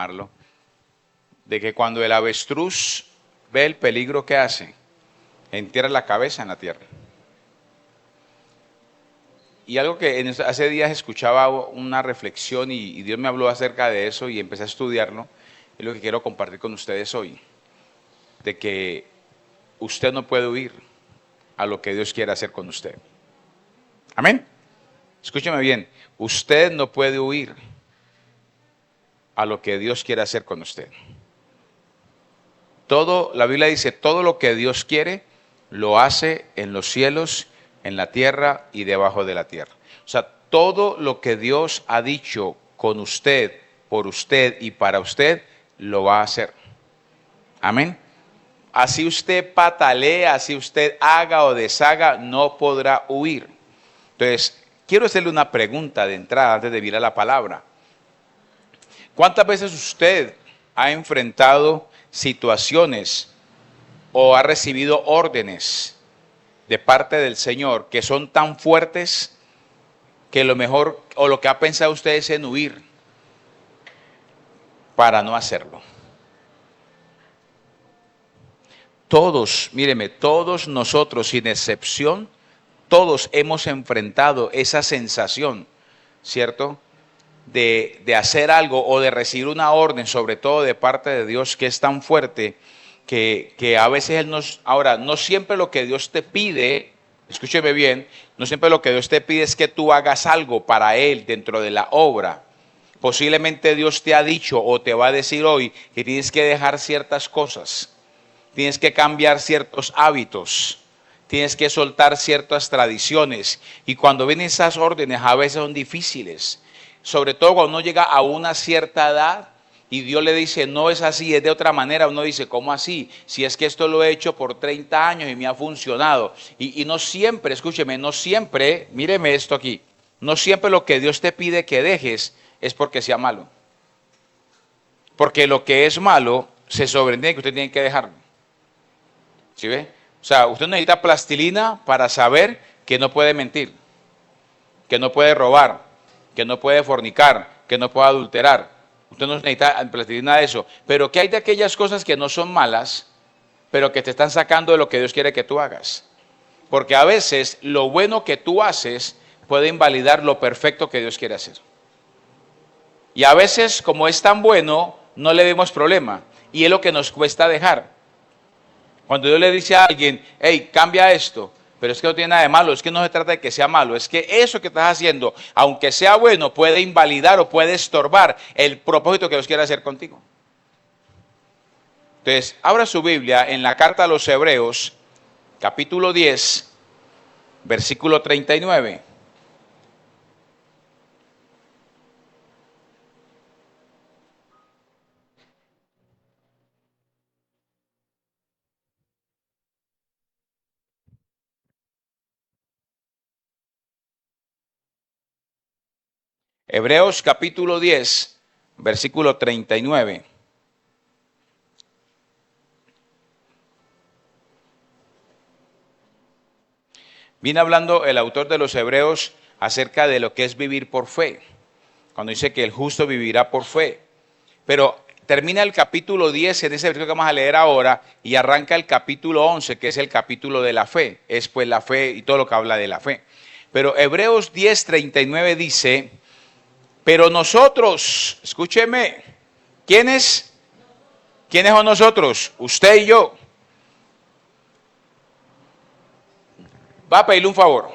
llamarlo, de que cuando el avestruz ve el peligro que hace, entierra la cabeza en la tierra. Y algo que hace días escuchaba una reflexión y Dios me habló acerca de eso y empecé a estudiarlo, es lo que quiero compartir con ustedes hoy, de que usted no puede huir a lo que Dios quiere hacer con usted. Amén. Escúcheme bien, usted no puede huir a lo que Dios quiere hacer con usted. La Biblia dice, todo lo que Dios quiere, lo hace en los cielos, en la tierra y debajo de la tierra. O sea, todo lo que Dios ha dicho con usted, por usted y para usted, lo va a hacer. Amén. Así usted patalee, así usted haga o deshaga, no podrá huir. Entonces, quiero hacerle una pregunta de entrada antes de ir a la palabra. ¿Cuántas veces usted ha enfrentado situaciones o ha recibido órdenes de parte del Señor que son tan fuertes que lo mejor o lo que ha pensado usted es en huir para no hacerlo? Todos, míreme, todos nosotros sin excepción, todos hemos enfrentado esa sensación, ¿cierto? De hacer algo o de recibir una orden, sobre todo de parte de Dios, que es tan fuerte que a veces Él nos... Ahora, no siempre lo que Dios te pide, escúcheme bien, no siempre lo que Dios te pide es que tú hagas algo para Él dentro de la obra. Posiblemente Dios te ha dicho o te va a decir hoy que tienes que dejar ciertas cosas, tienes que cambiar ciertos hábitos, tienes que soltar ciertas tradiciones. Y cuando vienen esas órdenes a veces son difíciles. Sobre todo cuando uno llega a una cierta edad y Dios le dice, no es así, es de otra manera. Uno dice, ¿cómo así? Si es que esto lo he hecho por 30 años y me ha funcionado. Y no siempre, escúcheme, no siempre, míreme esto aquí, no siempre lo que Dios te pide que dejes es porque sea malo. Porque lo que es malo se sobreentiende que usted tiene que dejarlo. ¿Sí ve? O sea, usted necesita plastilina para saber que no puede mentir, que no puede robar, que no puede fornicar, que no puede adulterar. Usted no necesita plastilina de eso. Pero ¿qué hay de aquellas cosas que no son malas, pero que te están sacando de lo que Dios quiere que tú hagas? Porque a veces lo bueno que tú haces puede invalidar lo perfecto que Dios quiere hacer. Y a veces, como es tan bueno, no le vemos problema. Y es lo que nos cuesta dejar. Cuando Dios le dice a alguien, hey, cambia esto, pero es que no tiene nada de malo, es que no se trata de que sea malo, es que eso que estás haciendo, aunque sea bueno, puede invalidar o puede estorbar el propósito que Dios quiere hacer contigo. Entonces, abra su Biblia en la carta a los Hebreos, capítulo 10, versículo 39. Hebreos capítulo 10, versículo 39. Viene hablando el autor de los Hebreos acerca de lo que es vivir por fe, cuando dice que el justo vivirá por fe. Pero termina el capítulo 10 en ese versículo que vamos a leer ahora y arranca el capítulo 11, que es el capítulo de la fe. Es pues la fe y todo lo que habla de la fe. Pero Hebreos 10, 39 dice... Pero nosotros, escúcheme, ¿quiénes son nosotros? Usted y yo. Va a pedirle un favor.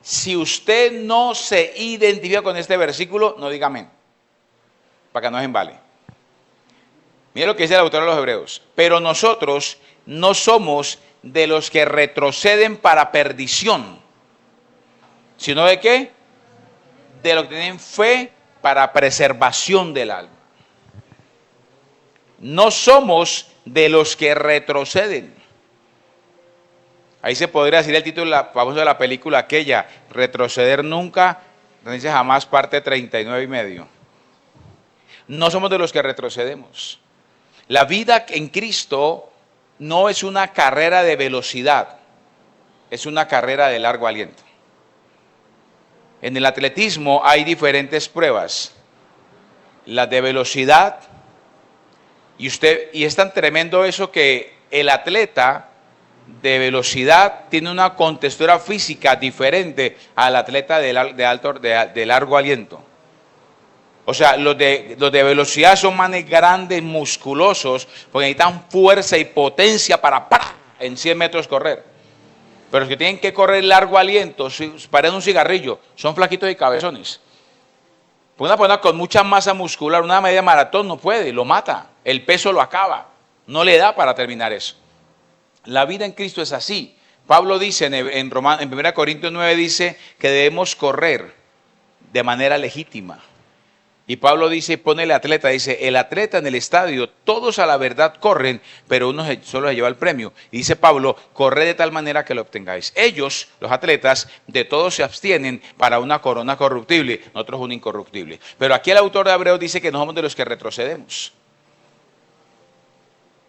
Si usted no se identifica con este versículo, no diga amén, para que no se embale. Mira lo que dice el autor de los Hebreos. Pero nosotros no somos de los que retroceden para perdición, sino de qué? De los que tienen fe para preservación del alma. No somos de los que retroceden. Ahí se podría decir el título famoso de la película aquella, Retroceder nunca, dice jamás, parte 39 y medio. No somos de los que retrocedemos. La vida en Cristo no es una carrera de velocidad, es una carrera de largo aliento. En el atletismo hay diferentes pruebas las de velocidad, y es tan tremendo eso que el atleta de velocidad tiene una contextura física diferente al atleta de largo aliento. O sea, los de velocidad son manes grandes, musculosos, porque necesitan fuerza y potencia para en 100 metros correr. Pero los que tienen que correr largo aliento, parecen un cigarrillo, son flaquitos y cabezones. Una persona con mucha masa muscular, una media maratón no puede, lo mata, el peso lo acaba, no le da para terminar eso. La vida en Cristo es así. Pablo dice en 1 Corintios 9, dice que debemos correr de manera legítima. Y Pablo dice, pone el atleta, dice, el atleta en el estadio, todos a la verdad corren, pero uno solo se lleva el premio. Y dice Pablo, corred de tal manera que lo obtengáis. Ellos, los atletas, de todos se abstienen para una corona corruptible, nosotros una incorruptible. Pero aquí el autor de Hebreos dice que no somos de los que retrocedemos.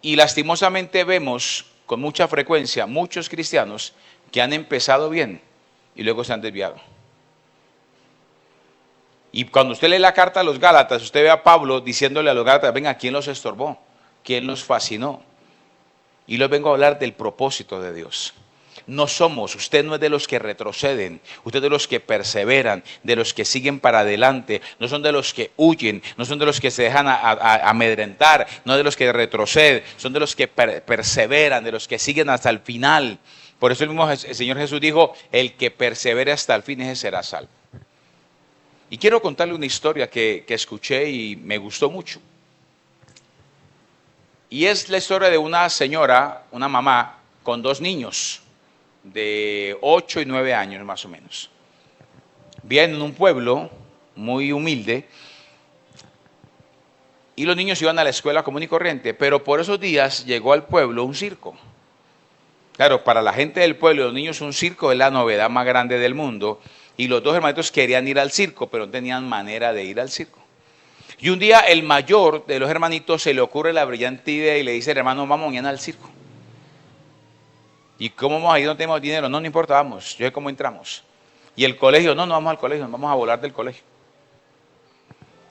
Y lastimosamente vemos con mucha frecuencia muchos cristianos que han empezado bien y luego se han desviado. Y cuando usted lee la carta a los Gálatas, usted ve a Pablo diciéndole a los Gálatas, venga, ¿quién los estorbó? ¿Quién los fascinó? Y les vengo a hablar del propósito de Dios. No somos, usted no es de los que retroceden, usted es de los que perseveran, de los que siguen para adelante, no son de los que huyen, no son de los que se dejan amedrentar, no de los que retroceden, son de los que perseveran, de los que siguen hasta el final. Por eso el mismo Señor Jesús dijo, el que persevere hasta el fin, ese será salvo. Y quiero contarle una historia que escuché y me gustó mucho. Y es la historia de una señora, una mamá, con 2 niños de 8 y 9 años más o menos. Vivían en un pueblo muy humilde y los niños iban a la escuela común y corriente, pero por esos días llegó al pueblo un circo. Claro, para la gente del pueblo, los niños, un circo es la novedad más grande del mundo. Y los 2 hermanitos querían ir al circo, pero no tenían manera de ir al circo. Y un día el mayor de los hermanitos se le ocurre la brillante idea y le dice, hermano, vamos mañana al circo. ¿Y cómo vamos a ir? No tenemos dinero. No, no importa, vamos. Yo sé cómo entramos. Y el colegio, no vamos al colegio, vamos a volar del colegio.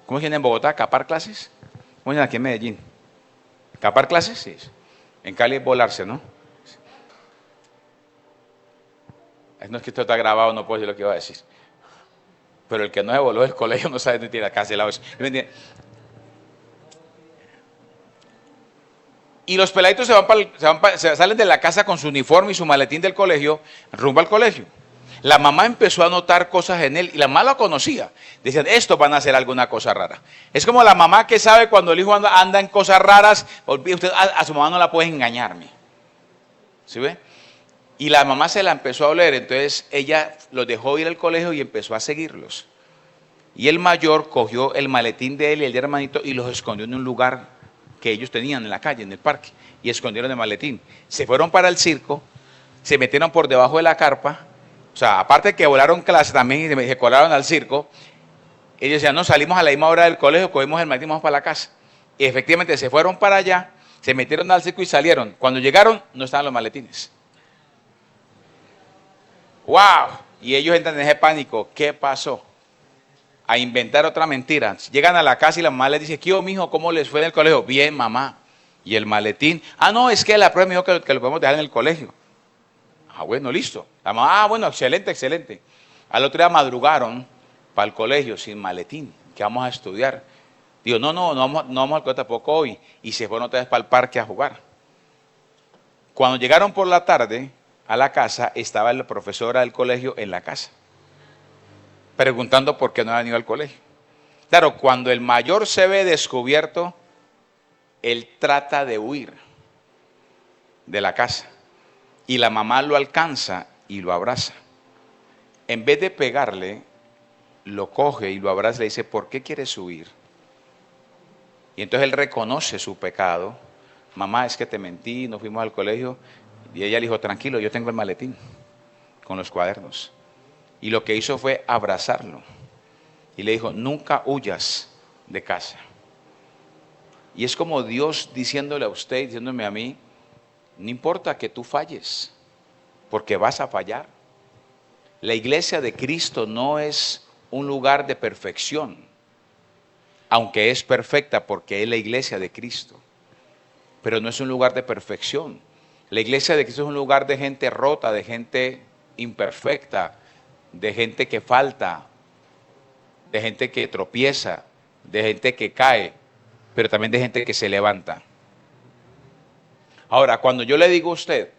¿Cómo dicen en Bogotá? ¿Capar clases? ¿Cómo dicen aquí en Medellín? ¿Capar clases? Sí. En Cali es volarse, ¿no? No es que esto está grabado, no puedo decir lo que iba a decir. Pero el que no se voló del colegio no sabe dónde tiene cancelado eso. Y los peladitos se salen de la casa con su uniforme y su maletín del colegio, rumbo al colegio. La mamá empezó a notar cosas en él y la mamá lo conocía. Decían, estos van a hacer alguna cosa rara. Es como la mamá que sabe cuando el hijo anda en cosas raras, usted a su mamá no la puede engañarme. ¿Sí ve? Y la mamá se la empezó a oler, entonces ella los dejó ir al colegio y empezó a seguirlos. Y el mayor cogió el maletín de él y el de hermanito y los escondió en un lugar que ellos tenían en la calle, en el parque, y escondieron el maletín. Se fueron para el circo, se metieron por debajo de la carpa, o sea, aparte que volaron clase también y se colaron al circo, ellos decían, no, salimos a la misma hora del colegio, cogimos el maletín y vamos para la casa. Y efectivamente se fueron para allá, se metieron al circo y salieron. Cuando llegaron, no estaban los maletines. ¡Wow! Y ellos entran en ese pánico. ¿Qué pasó? A inventar otra mentira. Llegan a la casa y la mamá les dice, ¿qué, mijo? ¿Cómo les fue en el colegio? Bien, mamá. ¿Y el maletín? Ah, no, es que la prueba me dijo que lo podemos dejar en el colegio. Ah, bueno, listo. La mamá, bueno, excelente, excelente. Al otro día madrugaron para el colegio sin maletín. ¿Qué vamos a estudiar? Digo, no vamos al colegio tampoco hoy. Y se fueron otra vez para el parque a jugar. Cuando llegaron por la tarde a la casa, estaba la profesora del colegio en la casa, preguntando por qué no habían ido al colegio. Claro, cuando el mayor se ve descubierto, él trata de huir de la casa. Y la mamá lo alcanza y lo abraza. En vez de pegarle, lo coge y lo abraza y le dice, ¿por qué quieres huir? Y entonces él reconoce su pecado. Mamá, es que te mentí, no fuimos al colegio. Y ella le dijo, tranquilo, yo tengo el maletín con los cuadernos. Y lo que hizo fue abrazarlo. Y le dijo, nunca huyas de casa. Y es como Dios diciéndole a usted, diciéndome a mí, no importa que tú falles, porque vas a fallar. La iglesia de Cristo no es un lugar de perfección. aunque es perfecta porque es la iglesia de Cristo. Pero no es un lugar de perfección. La iglesia de Cristo es un lugar de gente rota, de gente imperfecta, de gente que falta, de gente que tropieza, de gente que cae, pero también de gente que se levanta. Ahora, cuando yo le digo a usted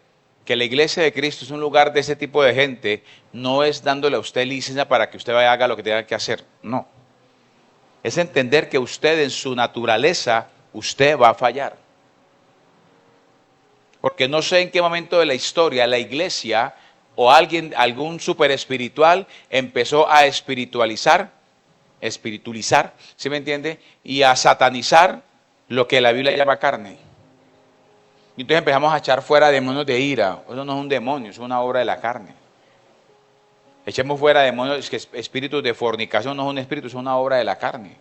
que la iglesia de Cristo es un lugar de ese tipo de gente, no es dándole a usted licencia para que usted vaya y haga lo que tenga que hacer, no. Es entender que usted en su naturaleza, usted va a fallar. Porque no sé en qué momento de la historia la iglesia o alguien, algún super espiritual empezó a espiritualizar, ¿sí me entiende? Y a satanizar lo que la Biblia llama carne. Y entonces empezamos a echar fuera demonios de ira. Eso no es un demonio, es una obra de la carne. Echemos fuera demonios, que espíritus de fornicación no es un espíritu, es una obra de la carne.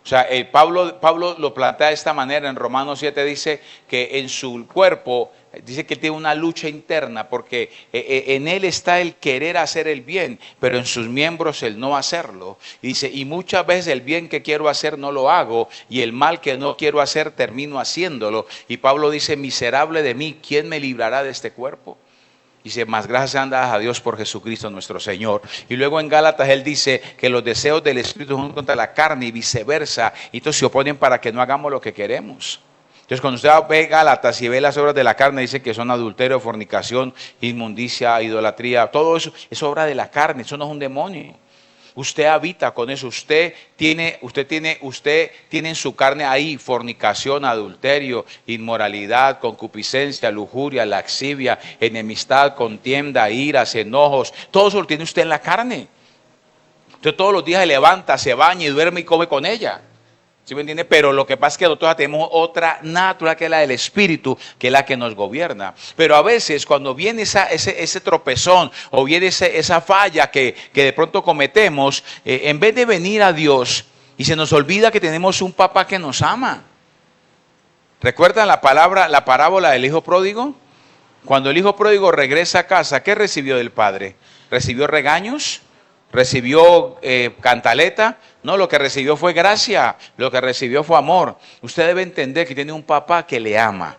O sea, Pablo lo plantea de esta manera en Romanos 7, dice que en su cuerpo, dice que tiene una lucha interna, porque en él está el querer hacer el bien, pero en sus miembros el no hacerlo. Y dice, y muchas veces el bien que quiero hacer no lo hago, y el mal que no quiero hacer termino haciéndolo. Y Pablo dice, miserable de mí, ¿quién me librará de este cuerpo? Dice, más gracias sean dadas a Dios por Jesucristo nuestro Señor. Y luego en Gálatas él dice que los deseos del Espíritu son contra la carne y viceversa. Y entonces se oponen para que no hagamos lo que queremos. Entonces cuando usted ve Gálatas y ve las obras de la carne, dice que son adulterio, fornicación, inmundicia, idolatría. Todo eso es obra de la carne, eso no es un demonio. Usted habita con eso, usted tiene en su carne ahí fornicación, adulterio, inmoralidad, concupiscencia, lujuria, laxivia, enemistad, contienda, iras, enojos. Todo eso lo tiene usted en la carne. Usted todos los días se levanta, se baña y duerme y come con ella. ¿Sí me entiende? Pero lo que pasa es que nosotros tenemos otra natural que es la del Espíritu, que es la que nos gobierna. Pero a veces cuando viene ese tropezón o viene esa falla que de pronto cometemos, en vez de venir a Dios y se nos olvida que tenemos un papá que nos ama. ¿Recuerdan la parábola del hijo pródigo? Cuando el hijo pródigo regresa a casa, ¿qué recibió del padre? ¿Recibió regaños? ¿Recibió cantaleta? No, lo que recibió fue gracia, lo que recibió fue amor. Usted debe entender que tiene un papá que le ama,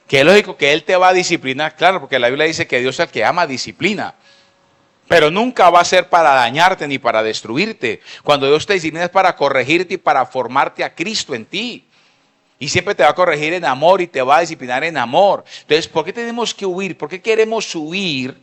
que es lógico que él te va a disciplinar, claro, porque la Biblia dice que Dios al que ama disciplina, pero nunca va a ser para dañarte ni para destruirte. Cuando Dios te disciplina es para corregirte y para formarte a Cristo en ti. Y siempre te va a corregir en amor y te va a disciplinar en amor. Entonces, ¿por qué tenemos que huir? ¿Por qué queremos huir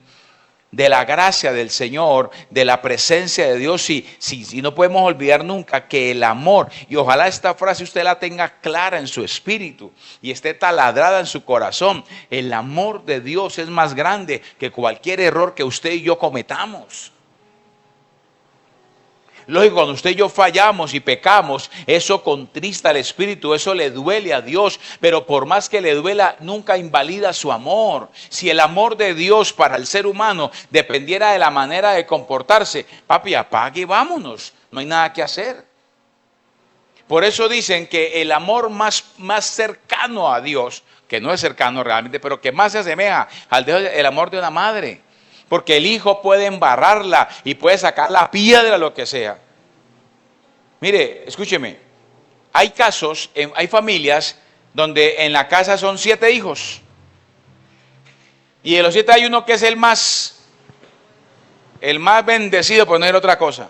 de la gracia del Señor, de la presencia de Dios? Si no podemos olvidar nunca que el amor, y ojalá esta frase usted la tenga clara en su espíritu y esté taladrada en su corazón, el amor de Dios es más grande que cualquier error que usted y yo cometamos. Lógico, cuando usted y yo fallamos y pecamos, eso contrista al Espíritu, eso le duele a Dios, pero por más que le duela, nunca invalida su amor. Si el amor de Dios para el ser humano dependiera de la manera de comportarse, papi, apague y vámonos, no hay nada que hacer. Por eso dicen que el amor más cercano a Dios, que no es cercano realmente, pero que más se asemeja al el amor de una madre. Porque el hijo puede embarrarla y puede sacar la piedra, lo que sea. Mire, escúcheme. Hay casos, hay familias donde en la casa son 7 hijos. Y de los 7 hay uno que es el más bendecido, por no decir otra cosa.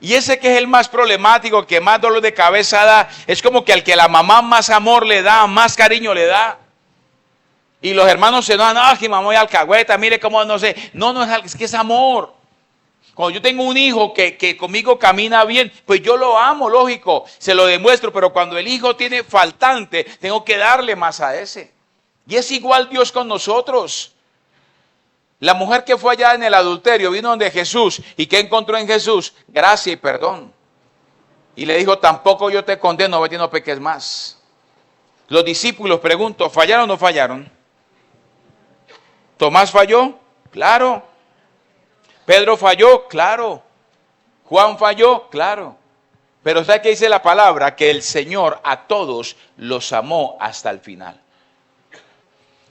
Y ese que es el más problemático, que más dolor de cabeza da, es como que al que la mamá más amor le da, más cariño le da. Y los hermanos se enojan, no, que mamá voy alcahueta, mire cómo no sé. No, es que es amor. Cuando yo tengo un hijo que conmigo camina bien, pues yo lo amo, lógico, se lo demuestro. Pero cuando el hijo tiene faltante, tengo que darle más a ese. Y es igual Dios con nosotros. La mujer que fue allá en el adulterio vino donde Jesús. ¿Y qué encontró en Jesús? Gracia y perdón. Y le dijo, tampoco yo te condeno, vete y no peques más. Los discípulos, pregunto, ¿fallaron o no fallaron? ¿Tomás falló? Claro. ¿Pedro falló? Claro. ¿Juan falló? Claro. Pero ¿sabe qué dice la palabra? Que el Señor a todos los amó hasta el final.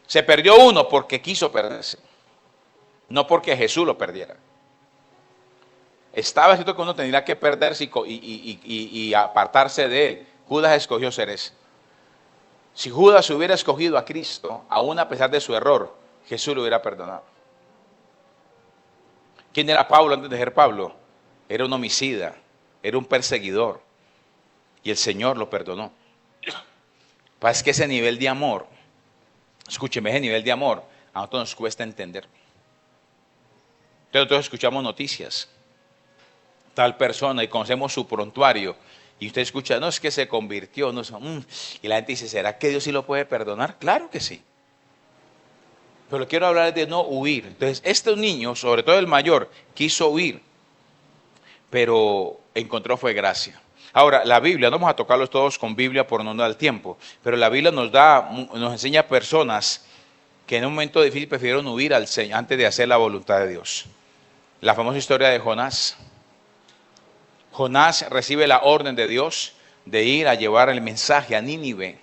Se perdió uno porque quiso perderse, no porque Jesús lo perdiera. estaba escrito que uno tendría que perderse y apartarse de él. Judas escogió ser ese. Si Judas hubiera escogido a Cristo, aún a pesar de su error, Jesús lo hubiera perdonado. ¿Quién era Pablo antes de ser Pablo? Era un homicida, era un perseguidor. Y el Señor lo perdonó. Es que ese nivel de amor, escúcheme, ese nivel de amor, a nosotros nos cuesta entender. Entonces nosotros escuchamos noticias, tal persona, y conocemos su prontuario, y usted escucha, no, es que se convirtió, no, y la gente dice, ¿será que Dios sí lo puede perdonar? Claro que sí. Pero quiero hablar de no huir. Entonces, este niño, sobre todo el mayor, quiso huir, pero encontró fue gracia. Ahora, la Biblia, no vamos a tocarlos todos con Biblia por no dar tiempo, pero la Biblia nos enseña personas que en un momento difícil prefirieron huir al Señor antes de hacer la voluntad de Dios. La famosa historia de Jonás. Jonás recibe la orden de Dios de ir a llevar el mensaje a Nínive.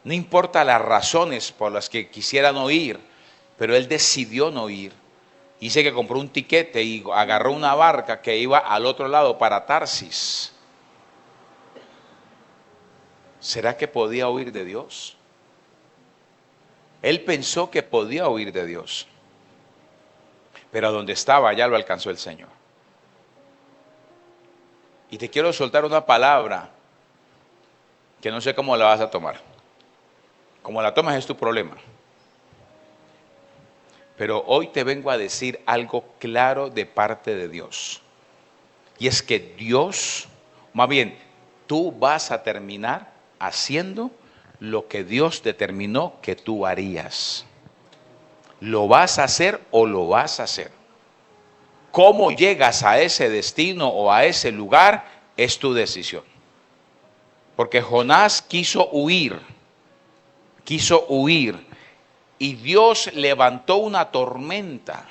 No importa las razones por las que quisiera no ir, pero él decidió no ir. Dice que compró un tiquete y agarró una barca que iba al otro lado para Tarsis. ¿Será que podía huir de Dios? Él pensó que podía huir de Dios. Pero a donde estaba, allá lo alcanzó el Señor. Y te quiero soltar una palabra que no sé cómo la vas a tomar. Como la tomas es tu problema. Pero hoy te vengo a decir algo claro de parte de Dios. Y es que Dios, más bien, tú vas a terminar haciendo lo que Dios determinó que tú harías. ¿Lo vas a hacer o lo vas a hacer? ¿Cómo llegas a ese destino o a ese lugar? Es tu decisión. Porque Jonás quiso huir. Y Dios levantó una tormenta.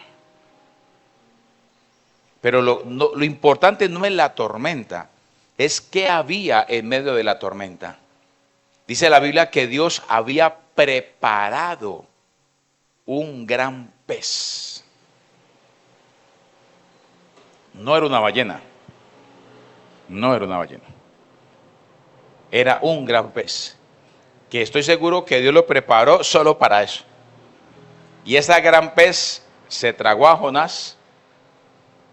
Pero lo importante no es la tormenta, es qué había en medio de la tormenta. Dice la Biblia que Dios había preparado un gran pez. No era una ballena. Era un gran pez. Que estoy seguro que Dios lo preparó solo para eso. Y ese gran pez se tragó a Jonás.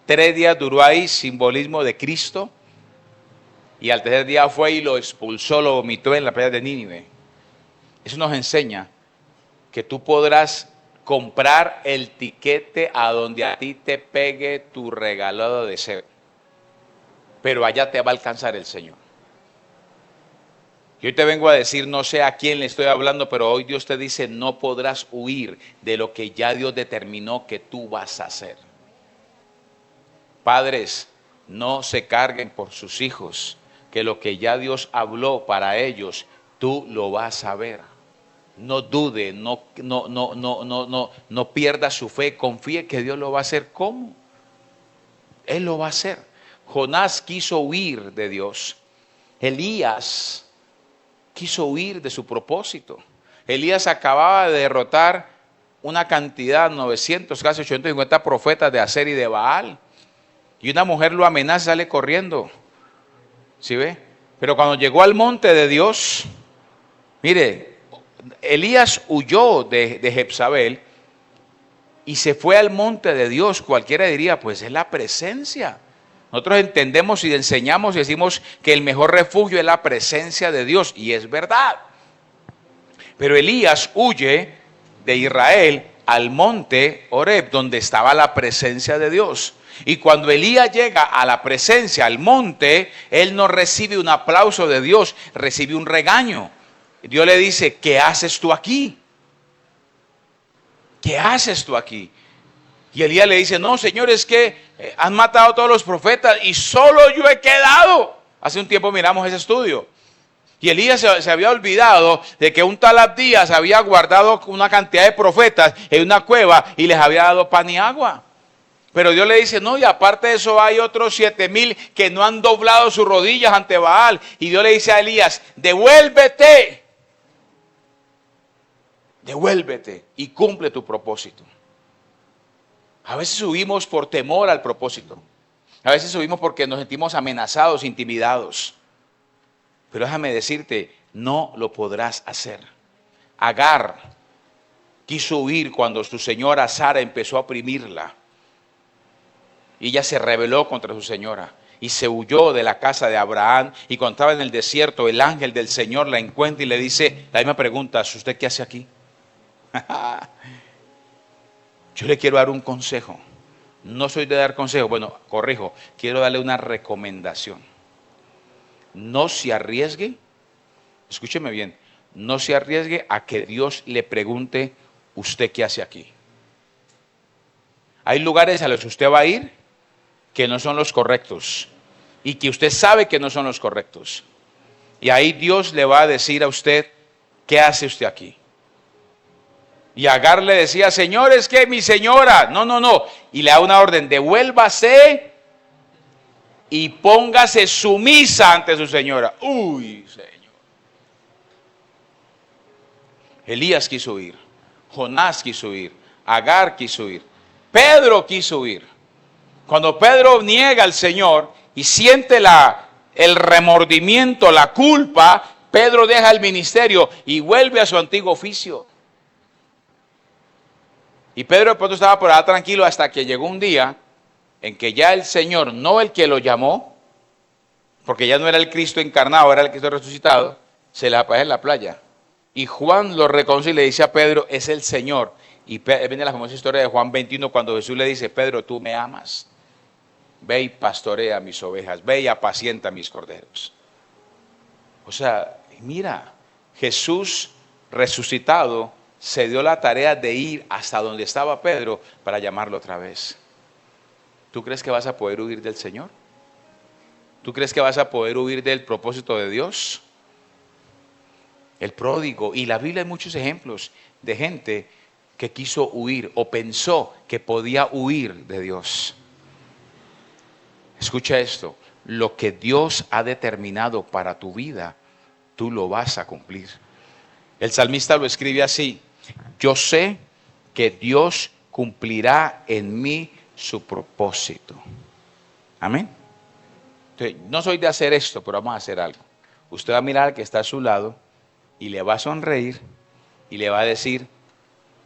3 días duró ahí, simbolismo de Cristo. Y al tercer día fue y lo expulsó, lo vomitó en la playa de Nínive. Eso nos enseña que tú podrás comprar el tiquete a donde a ti te pegue tu regalado deseo. Pero allá te va a alcanzar el Señor. Y hoy te vengo a decir, no sé a quién le estoy hablando, pero hoy Dios te dice, no podrás huir de lo que ya Dios determinó que tú vas a hacer. Padres, no se carguen por sus hijos, que lo que ya Dios habló para ellos, tú lo vas a ver. No dude, no pierda su fe, confíe que Dios lo va a hacer. ¿Cómo? Él lo va a hacer. Jonás quiso huir de Dios. Elías quiso huir de su propósito. Elías acababa de derrotar una cantidad, 900, casi 850 profetas de Aser y de Baal. Y una mujer lo amenaza, sale corriendo. ¿Sí ve? Pero cuando llegó al monte de Dios, mire, Elías huyó de Jezabel y se fue al monte de Dios. Cualquiera diría, pues es la presencia. Nosotros entendemos y enseñamos y decimos que el mejor refugio es la presencia de Dios. Y es verdad. Pero Elías huye de Israel al monte Horeb, donde estaba la presencia de Dios. Y cuando Elías llega a la presencia, al monte, él no recibe un aplauso de Dios, recibe un regaño. Dios le dice, ¿qué haces tú aquí? ¿Qué haces tú aquí? Y Elías le dice, no, Señor, es que han matado a todos los profetas y solo yo he quedado. Hace un tiempo miramos ese estudio. Y Elías se había olvidado de que un tal Abdías había guardado una cantidad de profetas en una cueva y les había dado pan y agua. Pero Dios le dice, no, y aparte de eso hay otros 7,000 que no han doblado sus rodillas ante Baal. Y Dios le dice a Elías, devuélvete y cumple tu propósito. A veces huimos por temor al propósito. A veces subimos porque nos sentimos amenazados, intimidados. Pero déjame decirte, no lo podrás hacer. Agar quiso huir cuando su señora Sara empezó a oprimirla. Y ella se rebeló contra su señora y se huyó de la casa de Abraham. Y cuando estaba en el desierto, el ángel del Señor la encuentra y le dice la misma pregunta: ¿usted qué hace aquí? Yo le quiero dar un consejo. No soy de dar consejos. Bueno, corrijo, quiero darle una recomendación. No se arriesgue, escúcheme bien, no se arriesgue a que Dios le pregunte: ¿usted qué hace aquí? Hay lugares a los que usted va a ir que no son los correctos y que usted sabe que no son los correctos. Y ahí Dios le va a decir a usted: ¿qué hace usted aquí? Y Agar le decía: Señor, es que mi señora, no. Y le da una orden: devuélvase y póngase sumisa ante su señora. Uy, Señor. Elías quiso huir, Jonás quiso huir, Agar quiso huir, Pedro quiso huir. Cuando Pedro niega al Señor y siente el remordimiento, la culpa, Pedro deja el ministerio y vuelve a su antiguo oficio. Y Pedro de pronto estaba por allá tranquilo hasta que llegó un día en que ya el Señor, no el que lo llamó, porque ya no era el Cristo encarnado, era el Cristo resucitado, se le aparece en la playa. Y Juan lo reconoce y le dice a Pedro: es el Señor. Y viene la famosa historia de Juan 21 cuando Jesús le dice: Pedro, tú me amas. Ve y pastorea mis ovejas, ve y apacienta mis corderos. O sea, mira, Jesús resucitado se dio la tarea de ir hasta donde estaba Pedro para llamarlo otra vez. ¿Tú crees que vas a poder huir del Señor? ¿Tú crees que vas a poder huir del propósito de Dios? El pródigo, y la Biblia hay muchos ejemplos de gente que quiso huir o pensó que podía huir de Dios. Escucha esto: lo que Dios ha determinado para tu vida, tú lo vas a cumplir. El salmista lo escribe así: yo sé que Dios cumplirá en mí su propósito. Amén. Entonces, no soy de hacer esto, pero vamos a hacer algo. Usted va a mirar al que está a su lado y le va a sonreír y le va a decir: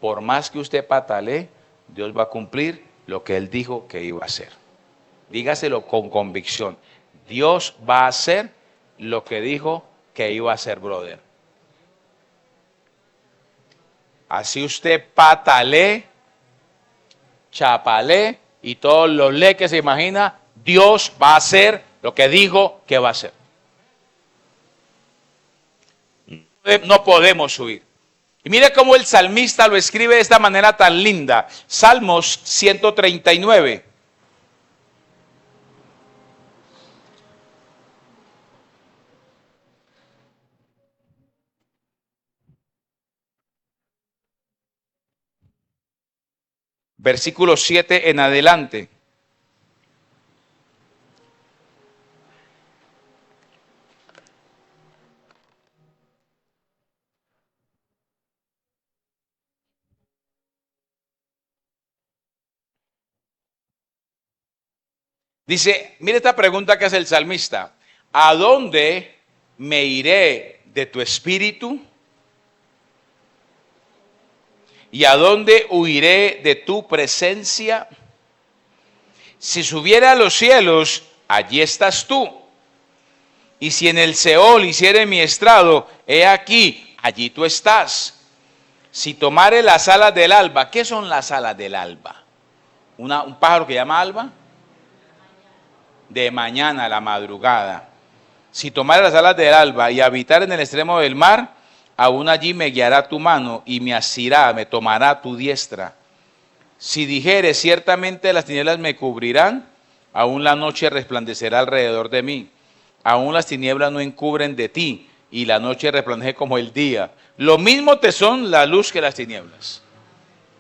por más que usted patalee, Dios va a cumplir lo que Él dijo que iba a hacer. Dígaselo con convicción: Dios va a hacer lo que dijo que iba a hacer, brother. Así usted patalee, chapalee y todos los le que se imagina, Dios va a hacer lo que dijo que va a hacer. No podemos huir. Y mire cómo el salmista lo escribe de esta manera tan linda. Salmos 139. Versículo 7 en adelante. Dice, mire esta pregunta que hace el salmista: ¿a dónde me iré de tu espíritu? ¿Y a dónde huiré de tu presencia? Si subiera a los cielos, allí estás tú. Y si en el Seol hiciere mi estrado, he aquí, allí tú estás. Si tomare las alas del alba, ¿qué son las alas del alba? Un pájaro que llama alba. De mañana, la madrugada. Si tomare las alas del alba y habitar en el extremo del mar, aún allí me guiará tu mano y me asirá, me tomará tu diestra. Si dijere, ciertamente las tinieblas me cubrirán, aún la noche resplandecerá alrededor de mí. Aún las tinieblas no encubren de ti, y la noche resplandece como el día. Lo mismo te son la luz que las tinieblas.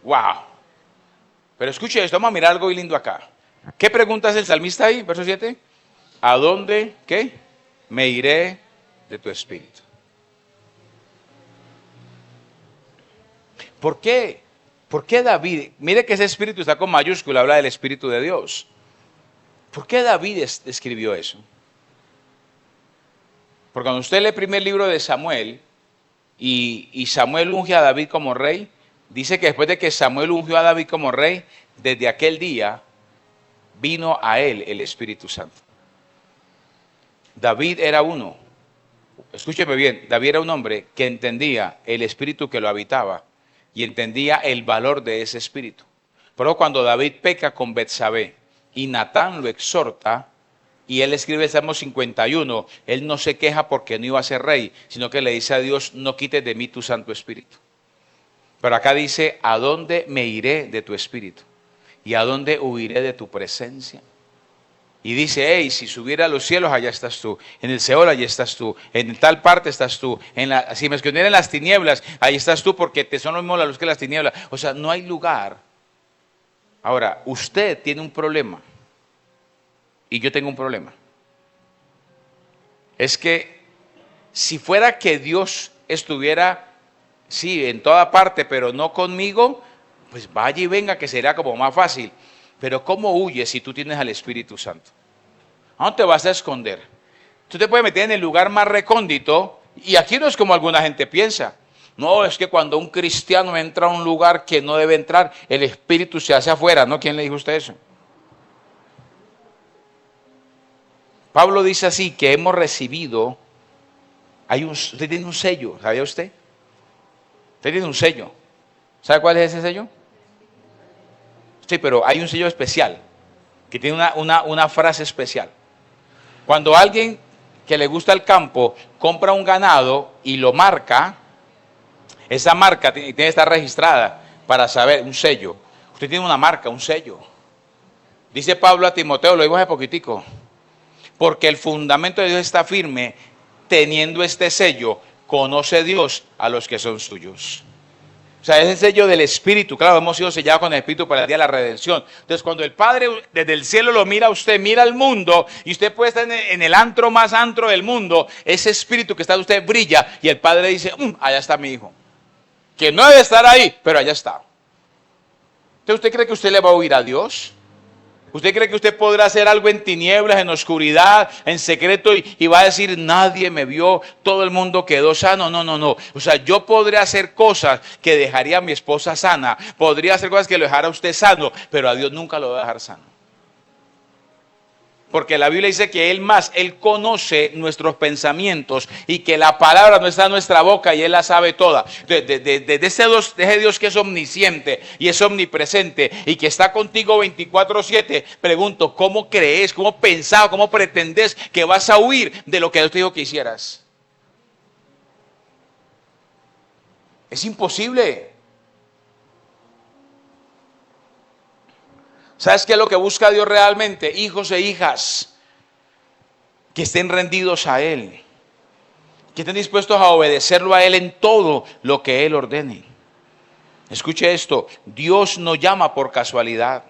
¡Wow! Pero escuche esto, vamos a mirar algo muy lindo acá. ¿Qué pregunta hace el salmista ahí, verso 7? ¿A dónde, qué? Me iré de tu espíritu. ¿Por qué? ¿Por qué David? Mire que ese espíritu está con mayúscula, habla del Espíritu de Dios. ¿Por qué David escribió eso? Porque cuando usted lee el primer libro de Samuel y Samuel unge a David como rey, dice que después de que Samuel ungió a David como rey, desde aquel día vino a él el Espíritu Santo. David era uno, escúcheme bien, David era un hombre que entendía el Espíritu que lo habitaba y entendía el valor de ese Espíritu. Pero cuando David peca con Betsabé y Natán lo exhorta, y él escribe el Salmo 51, él no se queja porque no iba a ser rey, sino que le dice a Dios, no quites de mí tu Santo Espíritu. Pero acá dice, ¿a dónde me iré de tu Espíritu? ¿Y a dónde huiré de tu presencia? Y dice, hey, si subiera a los cielos, allá estás tú. En el Seol, allá estás tú. En tal parte estás tú. Si me escondiera en las tinieblas, ahí estás tú, porque te son lo mismo la luz que las tinieblas. O sea, no hay lugar. Ahora, usted tiene un problema. Y yo tengo un problema. Es que si fuera que Dios estuviera, sí, en toda parte, pero no conmigo, pues vaya y venga, que sería como más fácil. Pero ¿cómo huyes si tú tienes al Espíritu Santo? ¿A dónde te vas a esconder? Tú te puedes meter en el lugar más recóndito, y aquí no es como alguna gente piensa. No, es que cuando un cristiano entra a un lugar que no debe entrar, el Espíritu se hace afuera, ¿no? ¿Quién le dijo a usted eso? Pablo dice así, que hemos recibido, usted tiene un sello, ¿sabía usted? Usted tiene un sello. ¿Sabe cuál es ese sello? Sí, pero hay un sello especial, que tiene una frase especial. Cuando alguien que le gusta el campo compra un ganado y lo marca, esa marca tiene que estar registrada para saber, un sello. Usted tiene una marca, un sello. Dice Pablo a Timoteo, lo digo hace poquitico, porque el fundamento de Dios está firme, teniendo este sello, conoce Dios a los que son suyos. O sea, es el sello del Espíritu. Claro, hemos sido sellados con el Espíritu para el día de la redención. Entonces, cuando el Padre desde el cielo lo mira a usted, mira al mundo, y usted puede estar en el antro más antro del mundo, ese Espíritu que está en usted brilla, y el Padre dice, allá está mi hijo. Que no debe estar ahí, pero allá está. Entonces, ¿usted cree que usted le va a oír a Dios? ¿Usted cree que usted podrá hacer algo en tinieblas, en oscuridad, en secreto y va a decir, nadie me vio, todo el mundo quedó sano? No. O sea, yo podré hacer cosas que dejaría a mi esposa sana, podría hacer cosas que lo dejara a usted sano, pero a Dios nunca lo va a dejar sano. Porque la Biblia dice que Él conoce nuestros pensamientos y que la palabra no está en nuestra boca y Él la sabe toda. De ese Dios que es omnisciente y es omnipresente y que está contigo 24/7, pregunto, ¿cómo crees, cómo pensás, cómo pretendes que vas a huir de lo que Dios te dijo que hicieras? Es imposible. ¿Sabes qué es lo que busca Dios realmente? Hijos e hijas que estén rendidos a Él, que estén dispuestos a obedecerlo a Él en todo lo que Él ordene. Escuche esto, Dios no llama por casualidad.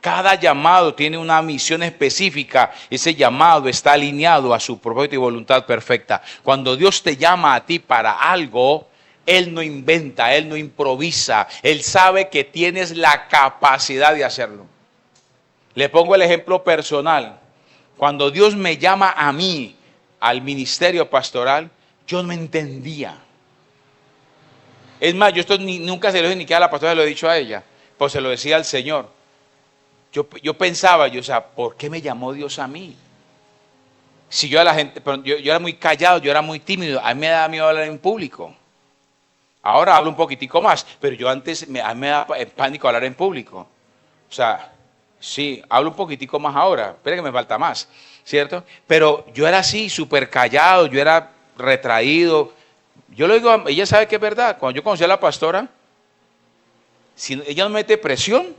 Cada llamado tiene una misión específica. Ese llamado está alineado a su propósito y voluntad perfecta. Cuando Dios te llama a ti para algo, Él no inventa, Él no improvisa. Él sabe que tienes la capacidad de hacerlo. Le pongo el ejemplo personal. Cuando Dios me llama a mí al ministerio pastoral, yo no entendía. Es más, yo esto nunca se lo dije ni que a la pastora, se lo he dicho a ella, pues se lo decía al Señor. Yo pensaba, o sea, ¿por qué me llamó Dios a mí? Si yo a la gente, yo era muy callado, yo era muy tímido, a mí me daba miedo hablar en público. Ahora hablo un poquitico más, pero yo antes a mí me daba pánico hablar en público. O sea, sí, hablo un poquitico más ahora, espera que me falta más, ¿cierto? Pero yo era así, súper callado, yo era retraído. Yo lo digo, ella sabe que es verdad. Cuando yo conocí a la pastora, si ella no mete presión,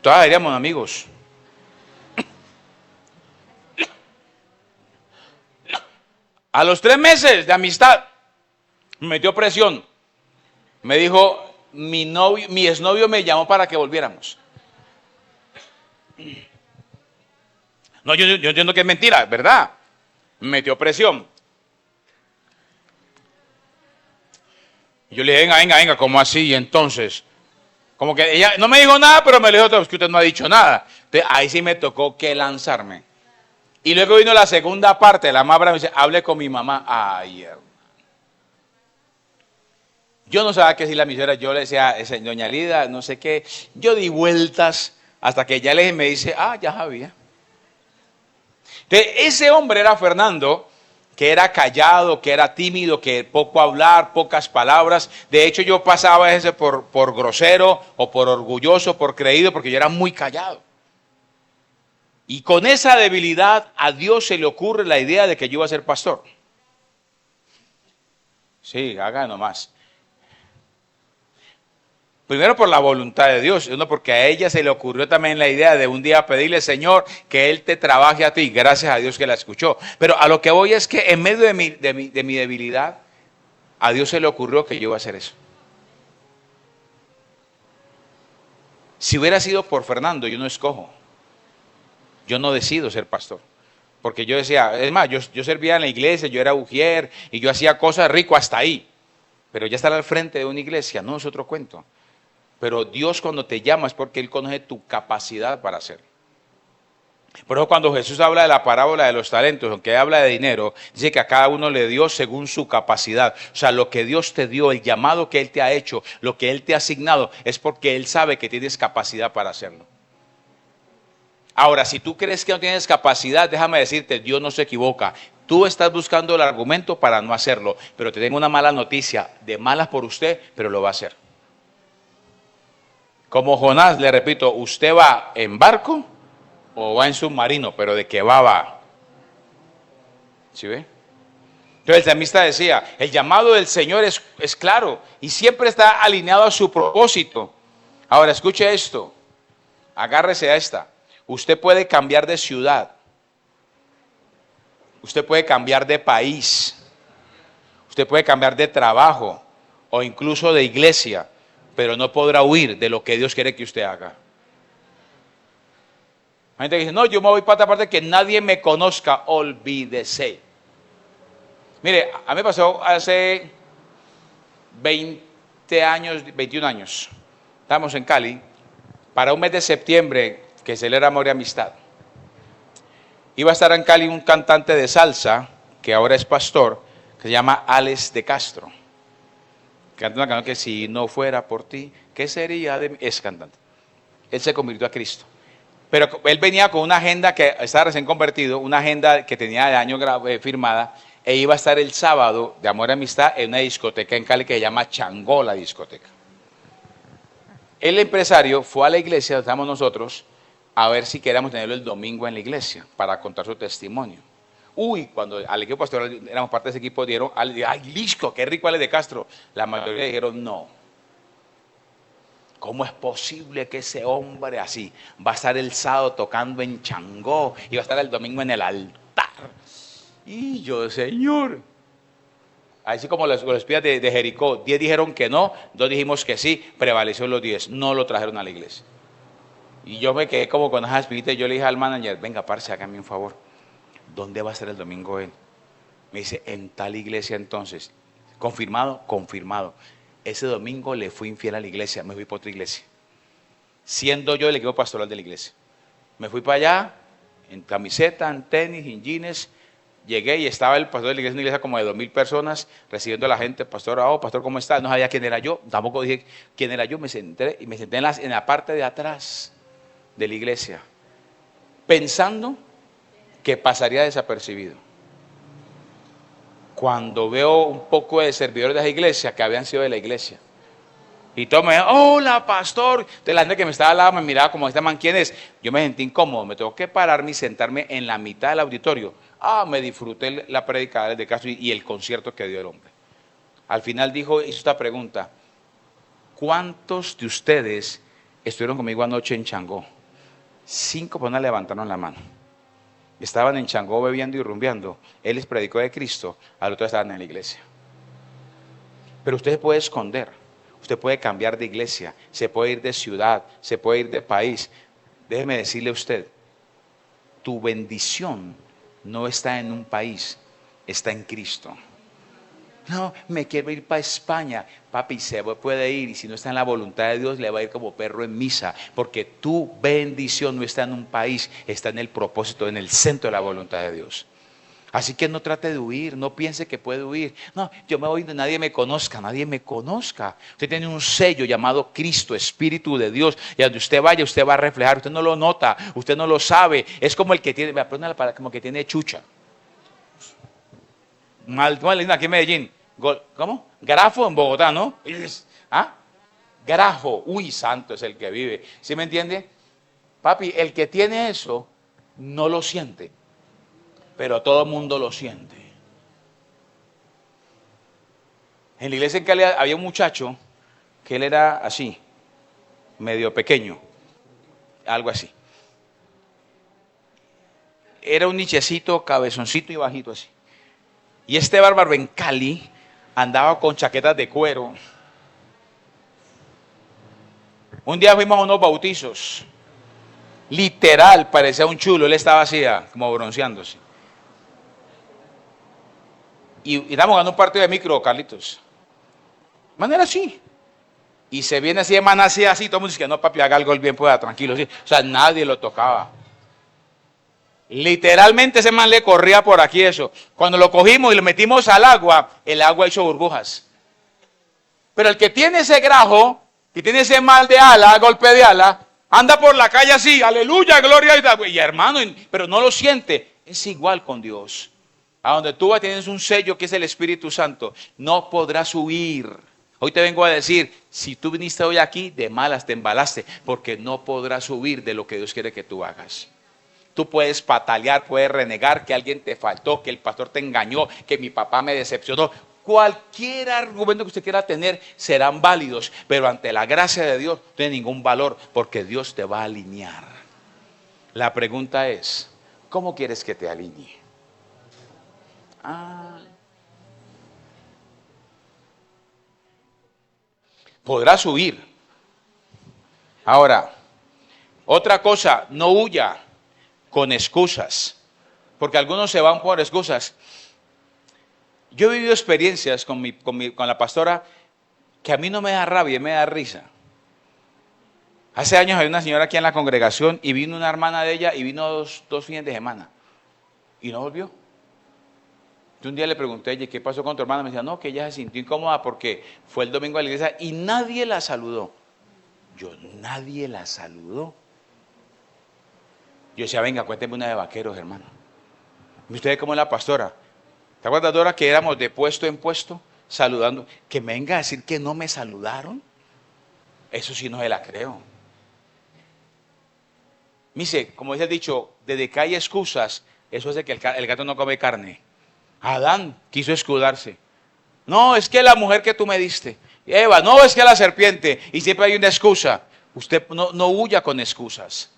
todavía seríamos amigos. A los 3 meses de amistad, me metió presión. Me dijo, mi exnovio me llamó para que volviéramos. No, yo entiendo que es mentira, ¿verdad? Me metió presión. Yo le dije, venga, ¿cómo así? Y entonces, Como que ella no me dijo nada, pero me dijo todo, es que usted no ha dicho nada. Entonces ahí sí me tocó que lanzarme. Y luego vino la segunda parte, la más brava, me dice, hable con mi mamá. Ay, hermano. Yo no sabía qué decir la misera, yo le decía, doña Lida, no sé qué. Yo di vueltas hasta que ya me dice, ya sabía. Entonces ese hombre era Fernando, que era callado, que era tímido, que poco hablar, pocas palabras. De hecho yo pasaba ese por grosero o por orgulloso, por creído, porque yo era muy callado. Y con esa debilidad a Dios se le ocurre la idea de que yo iba a ser pastor. Sí, haga nomás. Primero por la voluntad de Dios, uno porque a ella se le ocurrió también la idea de un día pedirle, Señor, que Él te trabaje a ti. Gracias a Dios que la escuchó. Pero a lo que voy es que en medio de mi debilidad, a Dios se le ocurrió que yo iba a hacer eso. Si hubiera sido por Fernando, yo no escojo. Yo no decido ser pastor. Porque yo decía, es más, yo servía en la iglesia, yo era ujier y yo hacía cosas rico hasta ahí. Pero ya estar al frente de una iglesia no es otro cuento. Pero Dios cuando te llama es porque Él conoce tu capacidad para hacerlo. Por eso cuando Jesús habla de la parábola de los talentos, aunque habla de dinero, dice que a cada uno le dio según su capacidad. O sea, lo que Dios te dio, el llamado que Él te ha hecho, lo que Él te ha asignado, es porque Él sabe que tienes capacidad para hacerlo. Ahora, si tú crees que no tienes capacidad, déjame decirte, Dios no se equivoca. Tú estás buscando el argumento para no hacerlo, pero te tengo una mala noticia, de malas por usted, pero lo va a hacer. Como Jonás, le repito, usted va en barco o va en submarino, pero de que va. ¿Sí ve? Entonces el salmista decía, el llamado del Señor es claro y siempre está alineado a su propósito. Ahora escuche esto, agárrese a esta. Usted puede cambiar de ciudad, usted puede cambiar de país, usted puede cambiar de trabajo o incluso de iglesia, pero no podrá huir de lo que Dios quiere que usted haga. Hay gente que dice, no, yo me voy para otra parte que nadie me conozca, olvídese. Mire, a mí me pasó hace 20 años, 21 años, estábamos en Cali, para un mes de septiembre, que celebra Amor y Amistad. Iba a estar en Cali un cantante de salsa, que ahora es pastor, que se llama Alex de Castro. Canta una canción que si no fuera por ti, ¿qué sería de mí? Es cantante. Él se convirtió a Cristo. Pero él venía con una agenda que estaba recién convertido, una agenda que tenía de año firmada, e iba a estar el sábado de Amor y Amistad en una discoteca en Cali que se llama Changó la discoteca. El empresario fue a la iglesia, donde estamos nosotros, a ver si queríamos tenerlo el domingo en la iglesia para contar su testimonio. Cuando al equipo pastoral éramos parte de ese equipo, dieron, ay, listo, qué rico Alex de Castro. La mayoría dijeron no. ¿Cómo es posible que ese hombre así va a estar el sábado tocando en Changó y va a estar el domingo en el altar? Y yo, Señor. Así como los espías de Jericó, 10 dijeron que no, 2 dijimos que sí, prevaleció los 10, no lo trajeron a la iglesia. Y yo me quedé como con esa espinita y yo le dije al manager, venga, parce, hágame un favor. ¿Dónde va a ser el domingo él? Me dice, en tal iglesia entonces. ¿Confirmado? Confirmado. Ese domingo le fui infiel a la iglesia, me fui para otra iglesia. Siendo yo el equipo pastoral de la iglesia. Me fui para allá, en camiseta, en tenis, en jeans. Llegué y estaba el pastor de la iglesia, una iglesia como de 2,000 personas, recibiendo a la gente. Pastor, pastor, ¿cómo está? No sabía quién era yo, tampoco dije quién era yo. Me senté en la parte de atrás de la iglesia, pensando que pasaría desapercibido. Cuando veo un poco de servidores de la iglesia que habían sido de la iglesia, y todos me dijeron, hola pastor. Entonces la gente que me estaba al lado me miraba como, este man, ¿quién es? Yo me sentí incómodo, me tengo que pararme y sentarme en la mitad del auditorio. Me disfruté la predicada de Castro y el concierto que dio el hombre. Al final hizo esta pregunta, ¿cuántos de ustedes estuvieron conmigo anoche en Changó? 5 personas levantaron la mano. Estaban en Changó bebiendo y rumbeando. Él les predicó de Cristo, al otro estaban en la iglesia. Pero usted se puede esconder, usted puede cambiar de iglesia, se puede ir de ciudad, se puede ir de país. Déjeme decirle a usted, tu bendición no está en un país, está en Cristo. No, me quiero ir para España. Papi, se puede ir y si no está en la voluntad de Dios, le va a ir como perro en misa. Porque tu bendición no está en un país, está en el propósito, en el centro de la voluntad de Dios. Así que no trate de huir, no piense que puede huir. No, yo me voy donde nadie me conozca, nadie me conozca. Usted tiene un sello llamado Cristo, Espíritu de Dios. Y donde usted vaya, usted va a reflejar. Usted no lo nota, usted no lo sabe. Es como el que tiene, me aprende la palabra, como que tiene chucha. ¿Cómo le dicen aquí en Medellín? ¿Cómo? Grafo en Bogotá, ¿no? ¿Ah? Grajo. Uy, santo es el que vive. ¿Sí me entiende? Papi, el que tiene eso, no lo siente. Pero todo el mundo lo siente. En la iglesia en Cali había un muchacho que él era así, medio pequeño, algo así. Era un nichecito, cabezoncito y bajito así. Y este bárbaro en Cali andaba con chaquetas de cuero. Un día fuimos a unos bautizos. Literal, parecía un chulo. Él estaba así, como bronceándose. Y estábamos jugando un partido de micro, Carlitos. De manera así. Y se viene así, hermana, así, todo el mundo dice que no, papi, haga algo bien, pueda, tranquilo. Sí. O sea, nadie lo tocaba. Literalmente ese man le corría por aquí eso. Cuando lo cogimos y lo metimos al agua, el agua hizo burbujas. Pero el que tiene ese grajo, que tiene ese mal de ala, golpe de ala, anda por la calle así, aleluya, gloria a Dios. Y hermano, pero no lo siente. Es igual con Dios. A donde tú vas tienes un sello que es el Espíritu Santo. No podrás huir. Hoy te vengo a decir, si tú viniste hoy aquí, de malas te embalaste, porque no podrás huir de lo que Dios quiere que tú hagas. Tú puedes patalear, puedes renegar que alguien te faltó, que el pastor te engañó, que mi papá me decepcionó. Cualquier argumento que usted quiera tener serán válidos, pero ante la gracia de Dios no tiene ningún valor, porque Dios te va a alinear. La pregunta es, ¿cómo quieres que te alinee? Podrás huir. Ahora, otra cosa, no huya con excusas, porque algunos se van por excusas. Yo he vivido experiencias con la pastora que a mí no me da rabia, me da risa. Hace años había una señora aquí en la congregación y vino una hermana de ella y vino dos fines de semana y no volvió. Yo un día le pregunté a ella, ¿qué pasó con tu hermana? Me decía, no, que ella se sintió incómoda porque fue el domingo a la iglesia y nadie la saludó. Nadie la saludó. Yo decía, venga, cuénteme una de vaqueros, hermano. ¿Y usted cómo es la pastora? ¿Te acuerdas, Dora, que éramos de puesto en puesto, saludando? Que me venga a decir que no me saludaron. Eso sí no se la creo. Dice, como dice el dicho, desde que hay excusas, eso es de que el gato no come carne. Adán quiso escudarse. No, es que la mujer que tú me diste. Eva, no, es que la serpiente. Y siempre hay una excusa. Usted no huya con excusas.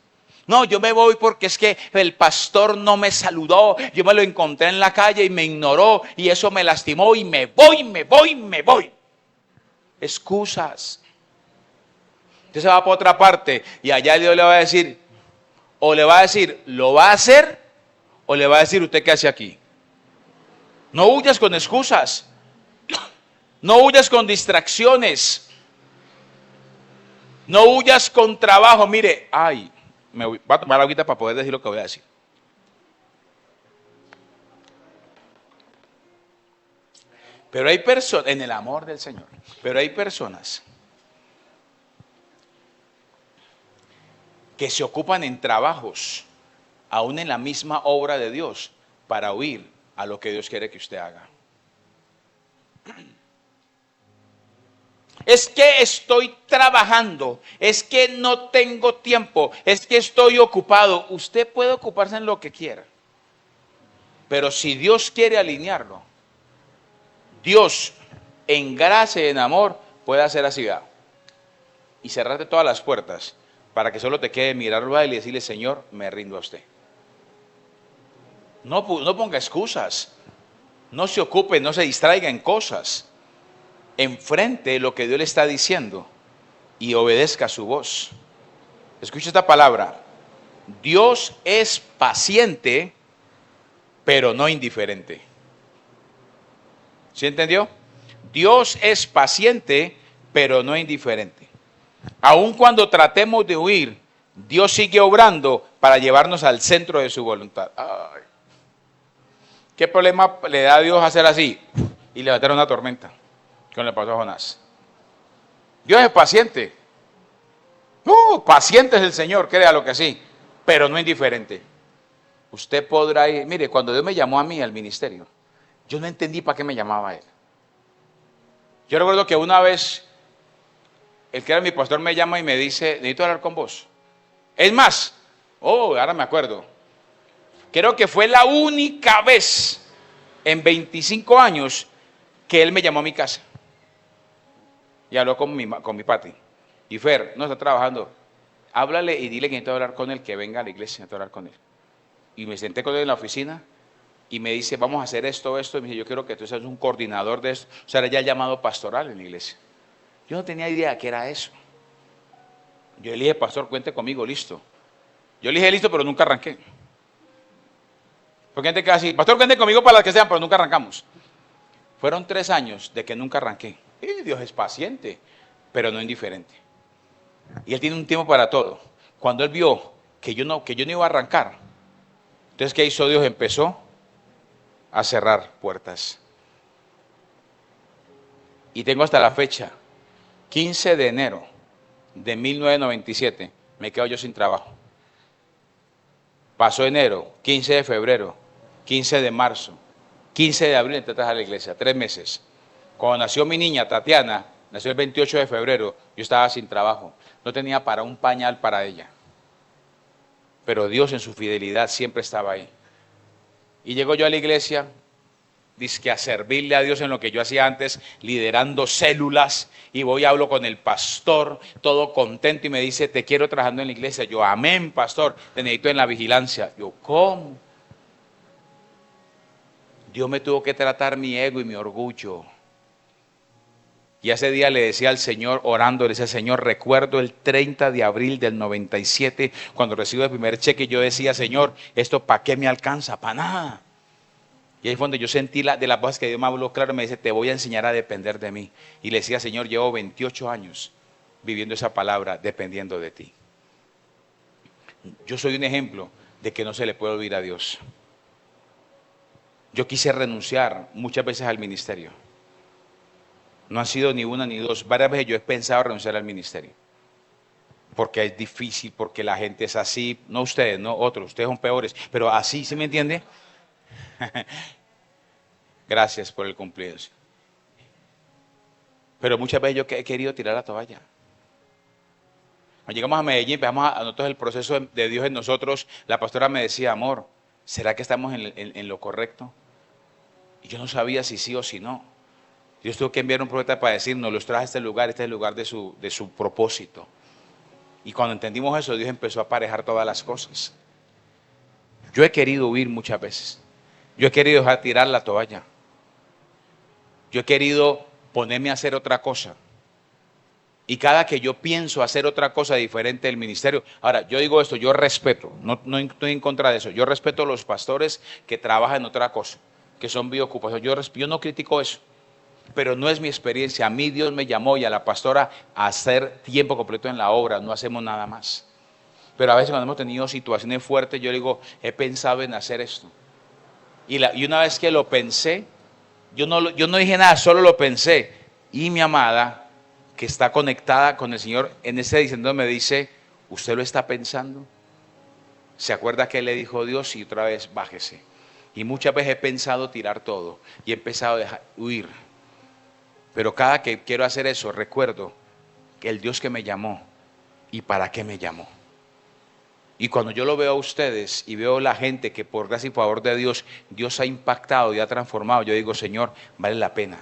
No, yo me voy porque es que el pastor no me saludó. Yo me lo encontré en la calle y me ignoró. Y eso me lastimó y me voy. Excusas. Usted se va para otra parte y allá Dios le va a decir, o le va a decir, ¿lo va a hacer? O le va a decir, ¿usted qué hace aquí? No huyas con excusas. No huyas con distracciones. No huyas con trabajo. Mire, me voy a tomar agüita para poder decir lo que voy a decir. Pero hay personas, en el amor del Señor, pero hay personas que se ocupan en trabajos, aún en la misma obra de Dios, para huir a lo que Dios quiere que usted haga. Es que estoy trabajando, es que no tengo tiempo, es que estoy ocupado. Usted puede ocuparse en lo que quiera, pero si Dios quiere alinearlo, Dios en gracia y en amor puede hacer así y cerrarte todas las puertas para que solo te quede mirarlo a Él y decirle, Señor, me rindo a usted. No ponga excusas, no se ocupe, no se distraiga en cosas. Enfrente lo que Dios le está diciendo y obedezca su voz. Escucha esta palabra. Dios es paciente, pero no indiferente. ¿Sí entendió? Dios es paciente, pero no indiferente. Aun cuando tratemos de huir, Dios sigue obrando para llevarnos al centro de su voluntad. Ay. ¿Qué problema le da a Dios hacer así y levantar una tormenta? Como le pasó a Jonás. Dios es paciente. Paciente es el Señor, créalo que sí, pero no indiferente. Usted podrá ir, mire, cuando Dios me llamó a mí al ministerio, yo no entendí para qué me llamaba a Él. Yo recuerdo que una vez, el que era mi pastor me llama y me dice, necesito hablar con vos. Es más, ahora me acuerdo, creo que fue la única vez en 25 años que él me llamó a mi casa. Y habló con mi Pati. Y Fer, no está trabajando. Háblale y dile que necesito hablar con él, que venga a la iglesia, necesito hablar con él. Y me senté con él en la oficina y me dice, vamos a hacer esto. Y me dice, yo quiero que tú seas un coordinador de esto. O sea, era ya llamado pastoral en la iglesia. Yo no tenía idea de qué era eso. Yo le dije, pastor, cuente conmigo, listo. Yo le dije, listo, pero nunca arranqué. Porque gente queda así, pastor, cuente conmigo para las que sean, pero nunca arrancamos. Fueron 3 años de que nunca arranqué. Y Dios es paciente, pero no indiferente. Y Él tiene un tiempo para todo. Cuando Él vio que yo no iba a arrancar, entonces, ¿qué hizo Dios? Empezó a cerrar puertas. Y tengo hasta la fecha, 15 de enero de 1997, me quedo yo sin trabajo. Pasó enero, 15 de febrero, 15 de marzo, 15 de abril, entré a la iglesia, 3 meses. Cuando nació mi niña, Tatiana, nació el 28 de febrero, yo estaba sin trabajo. No tenía para un pañal para ella. Pero Dios en su fidelidad siempre estaba ahí. Y llego yo a la iglesia, dizque a servirle a Dios en lo que yo hacía antes, liderando células, y voy y hablo con el pastor, todo contento, y me dice, te quiero trabajando en la iglesia. Yo, amén, pastor, te necesito en la vigilancia. Yo, ¿cómo? Dios me tuvo que tratar mi ego y mi orgullo. Y ese día le decía al Señor, orando, le decía, Señor, recuerdo el 30 de abril del 97, cuando recibo el primer cheque, yo decía, Señor, ¿esto para qué me alcanza? Para nada. Y ahí fue donde yo sentí de las voces que Dios me habló claro, me dice, te voy a enseñar a depender de mí. Y le decía, Señor, llevo 28 años viviendo esa palabra, dependiendo de ti. Yo soy un ejemplo de que no se le puede olvidar a Dios. Yo quise renunciar muchas veces al ministerio. No han sido ni una ni dos. Varias veces yo he pensado renunciar al ministerio. Porque es difícil, porque la gente es así. No ustedes, no otros. Ustedes son peores. Pero así, ¿sí me entiende? Gracias por el cumplido. Pero muchas veces yo he querido tirar la toalla. Cuando llegamos a Medellín, empezamos a nosotros el proceso de Dios en nosotros. La pastora me decía, amor, ¿será que estamos en lo correcto? Y yo no sabía si sí o si no. Dios tuvo que enviar un profeta para decirnos, los traje a este es el lugar de su propósito. Y cuando entendimos eso, Dios empezó a aparejar todas las cosas. Yo he querido huir muchas veces. Yo he querido dejar tirar la toalla. Yo he querido ponerme a hacer otra cosa. Y cada que yo pienso hacer otra cosa diferente del ministerio. Ahora, yo digo esto, yo respeto, no estoy en contra de eso. Yo respeto a los pastores que trabajan en otra cosa, que son biocupación. Yo no critico eso. Pero no es mi experiencia. A mí Dios me llamó y a la pastora a hacer tiempo completo en la obra. No hacemos nada más. Pero a veces cuando hemos tenido situaciones fuertes, yo digo, he pensado en hacer esto. Y una vez que lo pensé, yo no dije nada, solo lo pensé. Y mi amada, que está conectada con el Señor, en ese diciendo me dice, ¿usted lo está pensando? ¿Se acuerda que le dijo Dios? Y otra vez, bájese. Y muchas veces he pensado tirar todo. Y he empezado a huir. Pero cada que quiero hacer eso, recuerdo que el Dios que me llamó y para qué me llamó. Y cuando yo lo veo a ustedes y veo la gente que por gracia y favor de Dios, Dios ha impactado y ha transformado, yo digo, Señor, vale la pena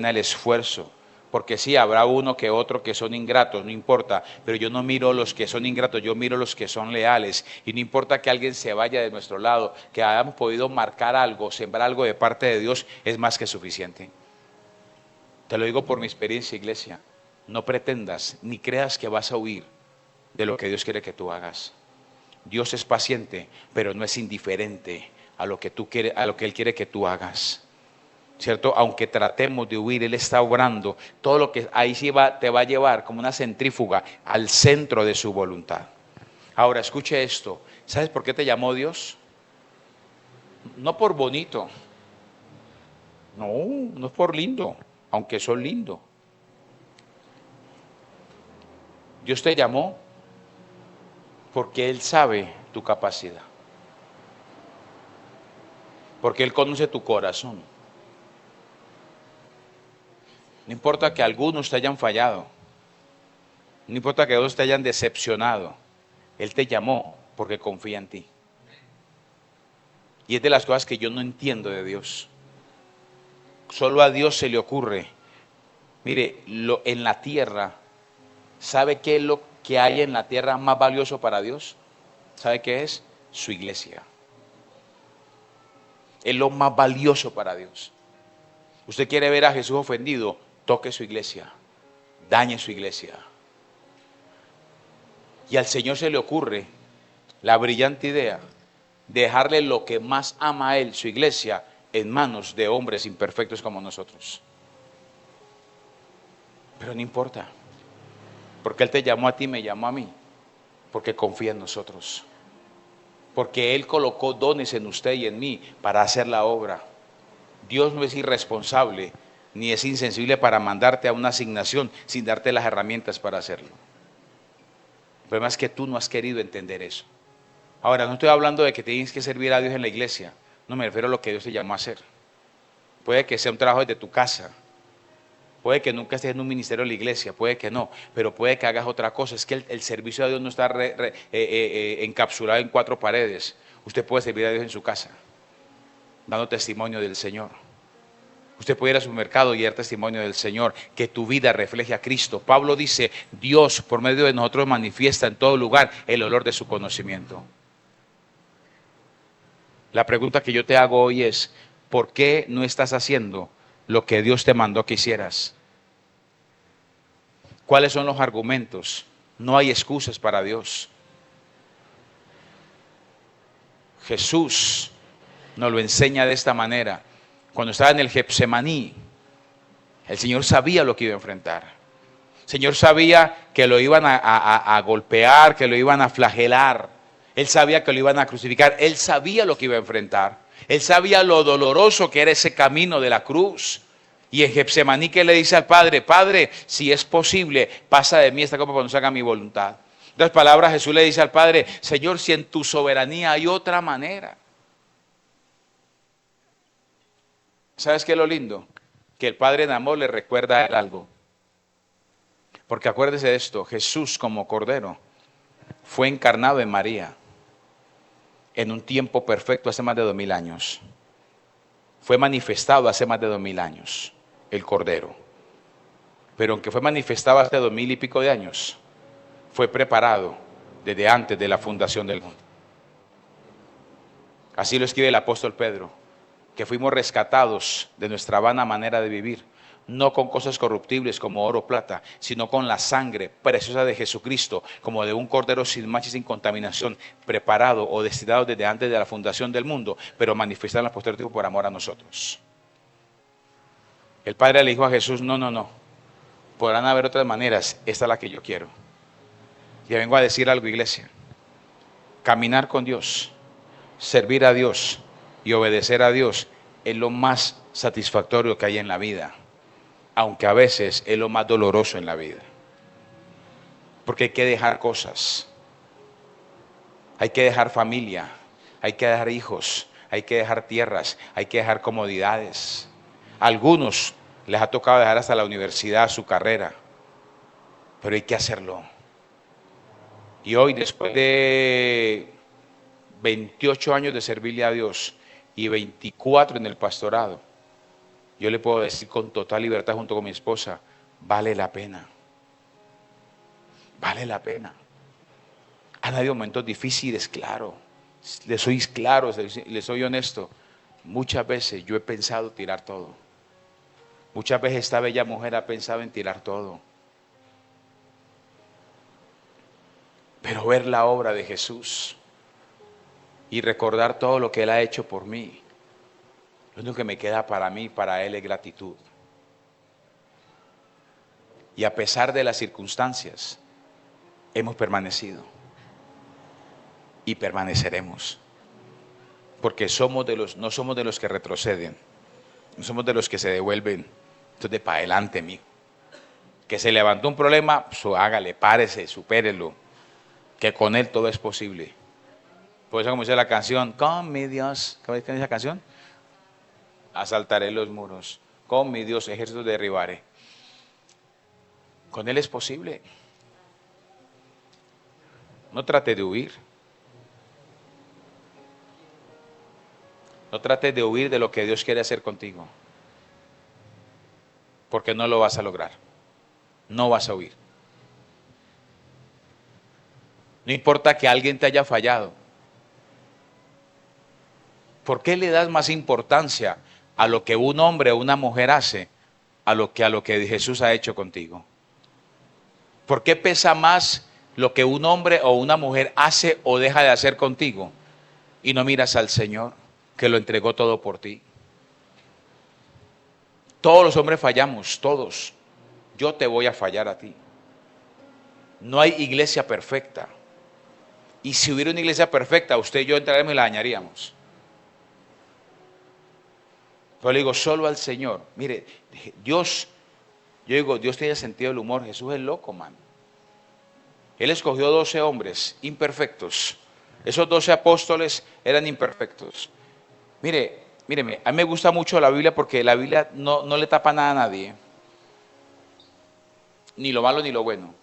el esfuerzo. Porque sí, habrá uno que otro que son ingratos, no importa, pero yo no miro los que son ingratos, yo miro los que son leales. Y no importa que alguien se vaya de nuestro lado, que hayamos podido marcar algo, sembrar algo de parte de Dios, es más que suficiente. Te lo digo por mi experiencia, iglesia. No pretendas ni creas que vas a huir de lo que Dios quiere que tú hagas. Dios es paciente, pero no es indiferente a lo que Él quiere que tú hagas. ¿cierto? Aunque tratemos de huir, Él está obrando. Todo lo que ahí sí va, te va a llevar como una centrífuga al centro de su voluntad. Ahora, escuche esto. ¿Sabes por qué te llamó Dios? No por bonito. No, no es por lindo, aunque son lindo. Dios te llamó porque Él sabe tu capacidad. Porque Él conoce tu corazón. No importa que algunos te hayan fallado. No importa que otros te hayan decepcionado. Él te llamó porque confía en ti. Y es de las cosas que yo no entiendo de Dios. Solo a Dios se le ocurre. Mire, en la tierra, ¿sabe qué es lo que hay en la tierra más valioso para Dios? ¿Sabe qué es? Su iglesia. Es lo más valioso para Dios. Usted quiere ver a Jesús ofendido, toque su iglesia, dañe su iglesia. Y al Señor se le ocurre la brillante idea de dejarle lo que más ama a Él, su iglesia, en manos de hombres imperfectos como nosotros. Pero no importa, porque Él te llamó a ti, me llamó a mí, porque confía en nosotros. Porque Él colocó dones en usted y en mí para hacer la obra. Dios no es irresponsable, ni es insensible para mandarte a una asignación sin darte las herramientas para hacerlo. El problema es que tú no has querido entender eso. Ahora, no estoy hablando de que tienes que servir a Dios en la iglesia. No me refiero a lo que Dios te llamó a hacer. Puede que sea un trabajo desde tu casa. Puede que nunca estés en un ministerio de la iglesia, puede que no, pero puede que hagas otra cosa. Es que el servicio a Dios no está encapsulado en 4 paredes. Usted puede servir a Dios en su casa, dando testimonio del Señor. Usted puede ir a su mercado y dar testimonio del Señor, que tu vida refleje a Cristo. Pablo dice, Dios por medio de nosotros manifiesta en todo lugar el olor de su conocimiento. La pregunta que yo te hago hoy es, ¿por qué no estás haciendo lo que Dios te mandó que hicieras? ¿Cuáles son los argumentos? No hay excusas para Dios. Jesús nos lo enseña de esta manera. Cuando estaba en el Getsemaní, el Señor sabía lo que iba a enfrentar. El Señor sabía que lo iban a golpear, que lo iban a flagelar. Él sabía que lo iban a crucificar. Él sabía lo que iba a enfrentar. Él sabía lo doloroso que era ese camino de la cruz. Y en Getsemaní, ¿qué le dice al Padre? Padre, si es posible, pasa de mí esta copa para que no se haga mi voluntad. En otras palabras, Jesús le dice al Padre, Señor, si en tu soberanía hay otra manera. ¿Sabes qué es lo lindo? Que el Padre en amor le recuerda a él algo. Porque acuérdese de esto, Jesús como Cordero fue encarnado en María en un tiempo perfecto hace más de 2000 años. Fue manifestado hace más de 2000 años, el Cordero. Pero aunque fue manifestado hace 2000 y pico de años, fue preparado desde antes de la fundación del mundo. Así lo escribe el apóstol Pedro, que fuimos rescatados de nuestra vana manera de vivir, no con cosas corruptibles como oro o plata, sino con la sangre preciosa de Jesucristo, como de un cordero sin mancha y sin contaminación, preparado o destinado desde antes de la fundación del mundo, pero manifestado en la posterior tiempo por amor a nosotros. El Padre le dijo a Jesús, no, podrán haber otras maneras, esta es la que yo quiero. Y vengo a decir algo, iglesia, caminar con Dios, servir a Dios y obedecer a Dios es lo más satisfactorio que hay en la vida, aunque a veces es lo más doloroso en la vida, porque hay que dejar cosas, hay que dejar familia, hay que dejar hijos, hay que dejar tierras, hay que dejar comodidades. A algunos les ha tocado dejar hasta la universidad, su carrera, pero hay que hacerlo. Y hoy, después de 28 años de servirle a Dios y 24 en el pastorado, yo le puedo decir con total libertad junto con mi esposa, vale la pena. Vale la pena. Han habido momentos difíciles, claro. Les soy claro, les soy honesto. Muchas veces yo he pensado tirar todo. Muchas veces esta bella mujer ha pensado en tirar todo. Pero ver la obra de Jesús y recordar todo lo que Él ha hecho por mí, Lo único que me queda para mí, para Él, es gratitud. Y a pesar de las circunstancias, hemos permanecido. Y permaneceremos. Porque no somos de los que retroceden. No somos de los que se devuelven. Entonces, para adelante, amigo. Que se levantó un problema, pues hágale, párese, supérelo. Que con Él todo es posible. Por eso, como dice la canción, con mi Dios, ¿cómo dice esa canción? Asaltaré los muros. Con mi Dios, ejércitos derribaré. Con Él es posible. No trate de huir. No trates de huir de lo que Dios quiere hacer contigo. Porque no lo vas a lograr. No vas a huir. No importa que alguien te haya fallado. ¿Por qué le das más importancia a lo que un hombre o una mujer hace a lo que Jesús ha hecho contigo? ¿Por qué pesa más lo que un hombre o una mujer hace o deja de hacer contigo y no miras al Señor que lo entregó todo por ti? Todos los hombres fallamos, todos. Yo te voy a fallar a ti. No hay iglesia perfecta. Y si hubiera una iglesia perfecta, usted y yo entraremos y la dañaríamos. Pero le digo, solo al Señor. Mire, Dios, yo digo, Dios tiene sentido del humor. Jesús es loco, man. Él escogió 12 hombres imperfectos. Esos 12 apóstoles eran imperfectos. Míreme, a mí me gusta mucho la Biblia porque la Biblia no le tapa nada a nadie. Ni lo malo ni lo bueno.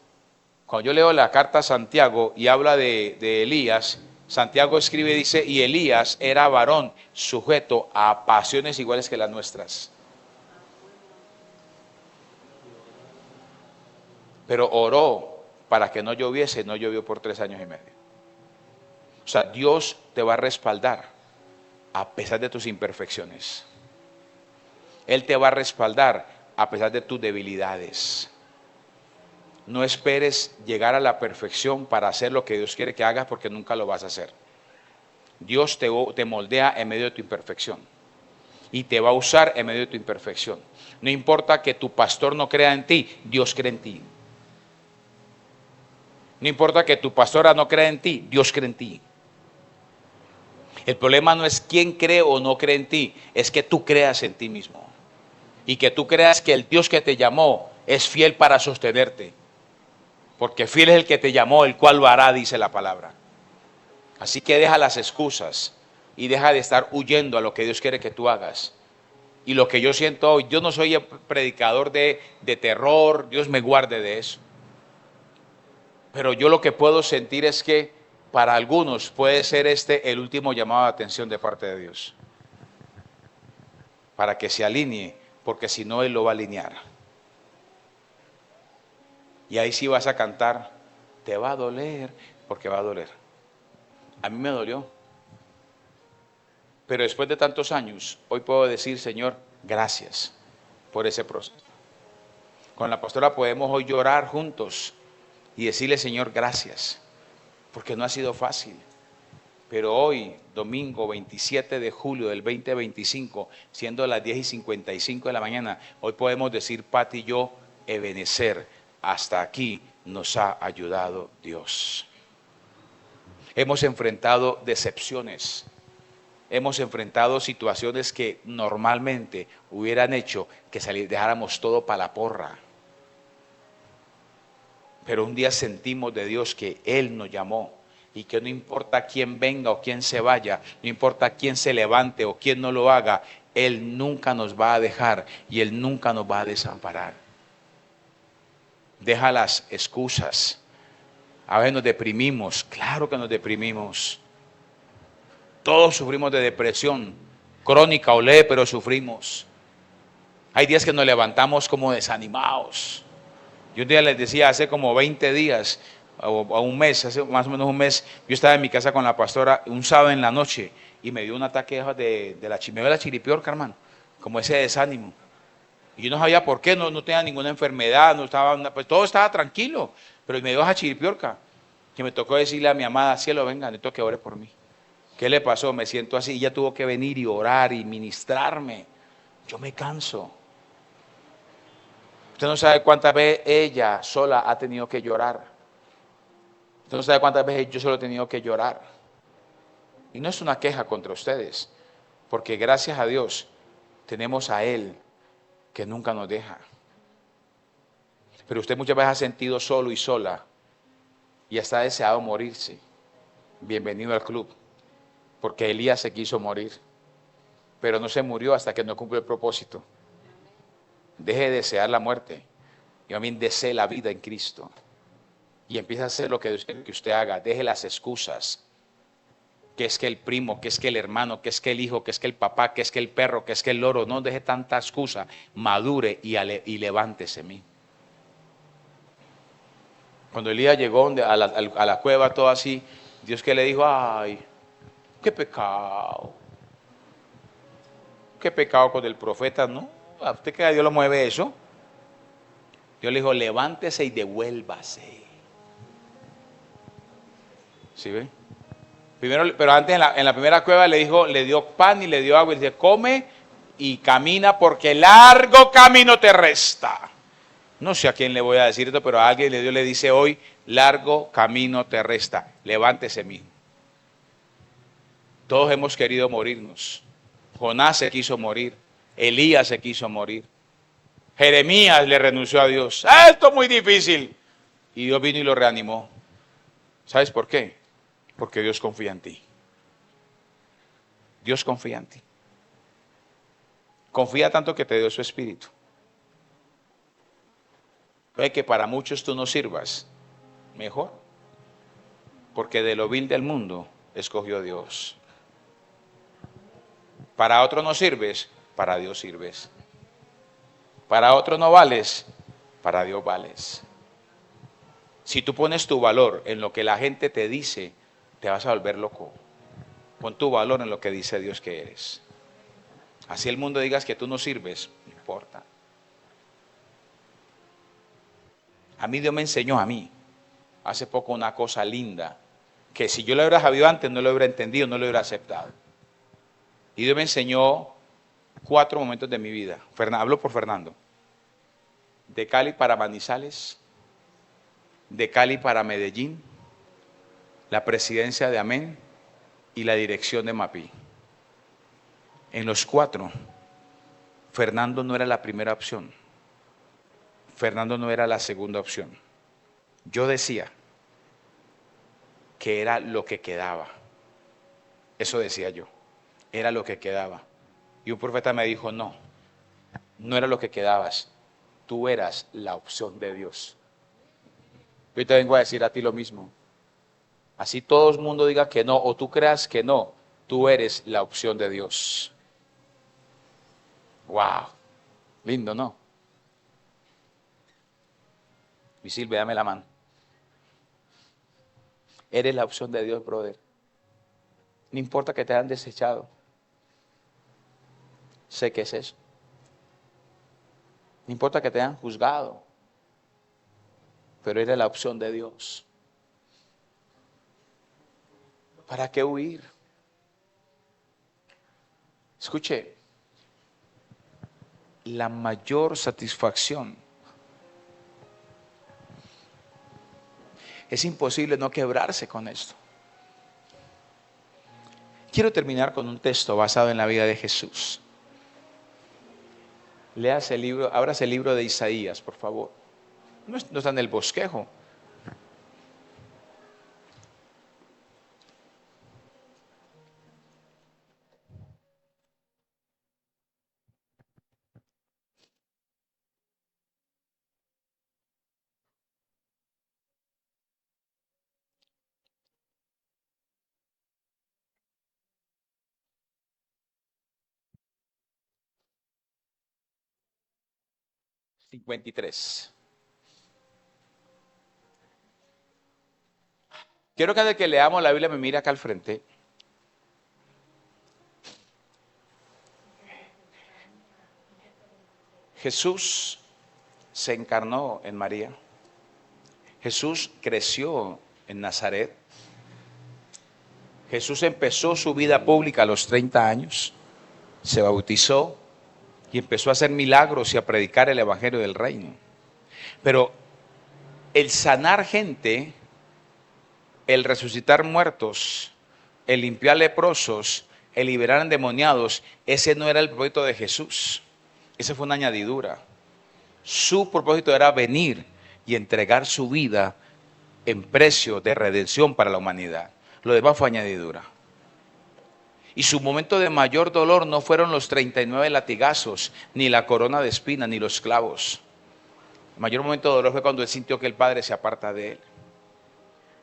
Cuando yo leo la carta a Santiago y habla de Elías, Santiago escribe y dice, y Elías era varón sujeto a pasiones iguales que las nuestras. Pero oró para que no lloviese, no llovió por 3 años y medio. O sea, Dios te va a respaldar a pesar de tus imperfecciones. Él te va a respaldar a pesar de tus debilidades. No esperes llegar a la perfección para hacer lo que Dios quiere que hagas porque nunca lo vas a hacer. Dios te moldea en medio de tu imperfección y te va a usar en medio de tu imperfección. No importa que tu pastor no crea en ti, Dios cree en ti. No importa que tu pastora no crea en ti, Dios cree en ti. El problema no es quién cree o no cree en ti, es que tú creas en ti mismo. Y que tú creas que el Dios que te llamó es fiel para sostenerte. Porque fiel es el que te llamó, el cual lo hará, dice la palabra. Así que deja las excusas y deja de estar huyendo a lo que Dios quiere que tú hagas. Y lo que yo siento hoy, yo no soy predicador de terror, Dios me guarde de eso. Pero yo lo que puedo sentir es que para algunos puede ser el último llamado de atención de parte de Dios. Para que se alinee, porque si no Él lo va a alinear. Y ahí sí vas a cantar, te va a doler, porque va a doler. A mí me dolió. Pero después de tantos años, hoy puedo decir, Señor, gracias por ese proceso. Con la pastora podemos hoy llorar juntos y decirle, Señor, gracias, porque no ha sido fácil. Pero hoy, domingo 27 de julio del 2025, siendo las 10:55 de la mañana, hoy podemos decir, Pati y yo, Ebenezer, hasta aquí nos ha ayudado Dios. Hemos enfrentado decepciones. Hemos enfrentado situaciones que normalmente hubieran hecho que dejáramos todo para la porra. Pero un día sentimos de Dios que Él nos llamó y que no importa quién venga o quién se vaya, no importa quién se levante o quién no lo haga, Él nunca nos va a dejar y Él nunca nos va a desamparar. Deja las excusas. A veces nos deprimimos, claro que nos deprimimos. Todos sufrimos de depresión, crónica o leve, pero sufrimos. Hay días que nos levantamos como desanimados. Yo un día les decía, hace como 20 días, o un mes, hace más o menos un mes, yo estaba en mi casa con la pastora un sábado en la noche y me dio un ataque de la chiripiorca, hermano, como ese desánimo. Y yo no sabía por qué, no tenía ninguna enfermedad, pues todo estaba tranquilo, pero me dio esa chiripiorca, que me tocó decirle a mi amada, cielo, venga, necesito que ore por mí. ¿Qué le pasó? Me siento así. Ella tuvo que venir y orar y ministrarme. Yo me canso. Usted no sabe cuántas veces ella sola ha tenido que llorar. Usted no sabe cuántas veces yo solo he tenido que llorar. Y no es una queja contra ustedes, porque gracias a Dios tenemos a Él que nunca nos deja. Pero usted muchas veces ha sentido solo y sola y hasta ha deseado morirse. Bienvenido al club, porque Elías se quiso morir, pero no se murió hasta que no cumplió el propósito. Deje de desear la muerte y también desee la vida en Cristo. Y empieza a hacer lo que usted haga. Deje las excusas. Que es que el primo, que es que el hermano, que es que el hijo, que es que el papá, que es que el perro, que es que el loro. No deje tanta excusa. Madure y levántese en mí. Cuando Elías llegó a la cueva todo así, Dios que le dijo, ay, qué pecado. Qué pecado con el profeta, ¿no? ¿A usted que Dios lo mueve eso? Dios le dijo, levántese y devuélvase. ¿Sí ve? Primero, pero antes en la primera cueva le dio pan y le dio agua y le dice, come y camina porque largo camino te resta. No sé a quién le voy a decir esto, pero a alguien Dios le dice hoy, largo camino te resta. Levántese mismo. Todos hemos querido morirnos. Jonás se quiso morir. Elías se quiso morir. Jeremías le renunció a Dios. Esto es muy difícil. Y Dios vino y lo reanimó. ¿Sabes por qué? Porque Dios confía en ti. Dios confía en ti. Confía tanto que te dio su espíritu. Ve que para muchos tú no sirvas. Mejor. Porque de lo vil del mundo escogió Dios. Para otro no sirves, para Dios sirves. Para otro no vales, para Dios vales. Si tú pones tu valor en lo que la gente te dice, te vas a volver loco. Pon tu valor en lo que dice Dios que eres. Así el mundo digas que tú no sirves, no importa. A mí Dios me enseñó hace poco una cosa linda, que si yo lo hubiera sabido antes no lo hubiera entendido, no lo hubiera aceptado. Y Dios me enseñó 4 momentos de mi vida. Hablo por Fernando. De Cali para Manizales, de Cali para Medellín, la presidencia de Amén y la dirección de MAPI. En los 4, Fernando no era la primera opción. Fernando no era la segunda opción. Yo decía que era lo que quedaba. Eso decía yo. Era lo que quedaba. Y un profeta me dijo, no era lo que quedabas. Tú eras la opción de Dios. Yo te vengo a decir a ti lo mismo. Así todo el mundo diga que no, o tú creas que no, tú eres la opción de Dios. Wow, lindo, ¿no? Y Silvia, dame la mano. Eres la opción de Dios, brother. No importa que te hayan desechado. Sé que es eso. No importa que te hayan juzgado. Pero eres la opción de Dios. ¿Para qué huir? Escuche, la mayor satisfacción es imposible no quebrarse con esto. Quiero terminar con un texto basado en la vida de Jesús. Léase el libro, ábrase el libro de Isaías, por favor. No está en el bosquejo. $53. Quiero que desde que leamos la Biblia me mire acá al frente. Jesús se encarnó en María. Jesús creció en Nazaret. Jesús empezó su vida pública a los 30 años, se bautizó y empezó a hacer milagros y a predicar el evangelio del reino. Pero el sanar gente, el resucitar muertos, el limpiar leprosos, el liberar endemoniados, ese no era el propósito de Jesús. Esa fue una añadidura. Su propósito era venir y entregar su vida en precio de redención para la humanidad. Lo demás fue añadidura. Y su momento de mayor dolor no fueron los 39 latigazos, ni la corona de espinas, ni los clavos. El mayor momento de dolor fue cuando él sintió que el Padre se aparta de él.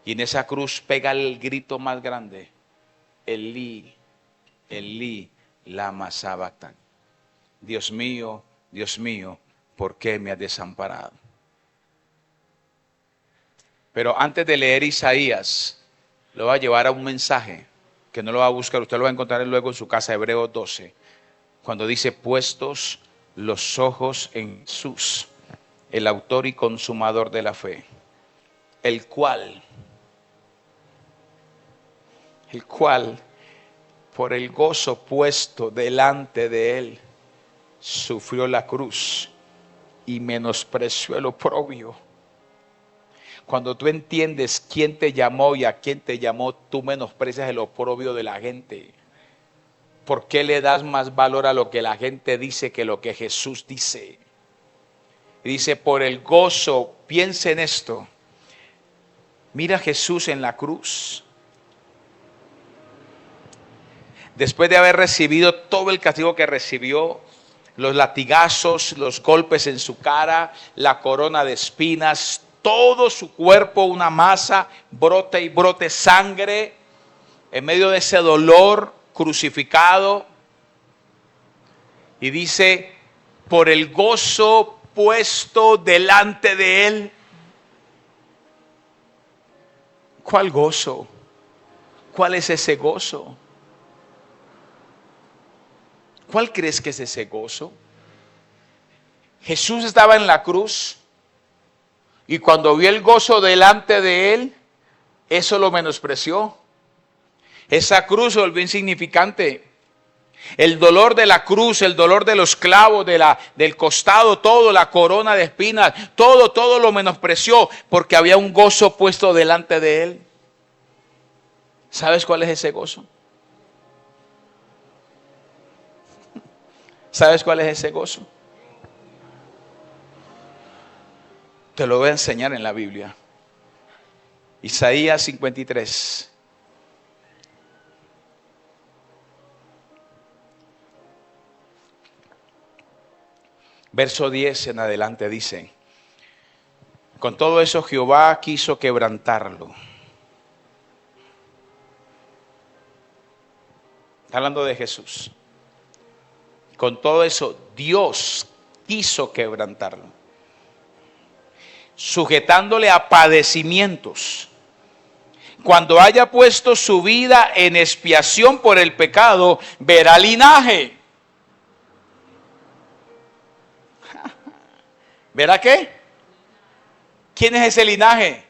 Y en esa cruz pega el grito más grande: Elí, Elí, lama sabactani. Dios mío, ¿por qué me has desamparado? Pero antes de leer Isaías, lo va a llevar a un mensaje que no lo va a buscar, usted lo va a encontrar luego en su casa, Hebreos 12, cuando dice: puestos los ojos en Jesús, el autor y consumador de la fe, el cual, por el gozo puesto delante de él, sufrió la cruz y menospreció el oprobio. Cuando tú entiendes quién te llamó y a quién te llamó, tú menosprecias el oprobio de la gente. ¿Por qué le das más valor a lo que la gente dice que lo que Jesús dice? Y dice: por el gozo, piensa en esto. Mira a Jesús en la cruz. Después de haber recibido todo el castigo que recibió, los latigazos, los golpes en su cara, la corona de espinas, todo su cuerpo una masa, brote y brote sangre, en medio de ese dolor, crucificado. Y dice: por el gozo puesto delante de él. ¿Cuál gozo? ¿Cuál es ese gozo? ¿Cuál crees que es ese gozo? Jesús estaba en la cruz y cuando vio el gozo delante de él, eso lo menospreció. Esa cruz se volvió insignificante. El dolor de la cruz, el dolor de los clavos, del costado, todo, la corona de espinas, todo lo menospreció porque había un gozo puesto delante de él. ¿Sabes cuál es ese gozo? ¿Sabes cuál es ese gozo? Te lo voy a enseñar en la Biblia. Isaías 53. Verso 10 en adelante dice: con todo eso Jehová quiso quebrantarlo. Está hablando de Jesús. Con todo eso Dios quiso quebrantarlo, sujetándole a padecimientos. Cuando haya puesto su vida en expiación por el pecado, verá linaje. ¿Verá qué? ¿Quién es ese linaje?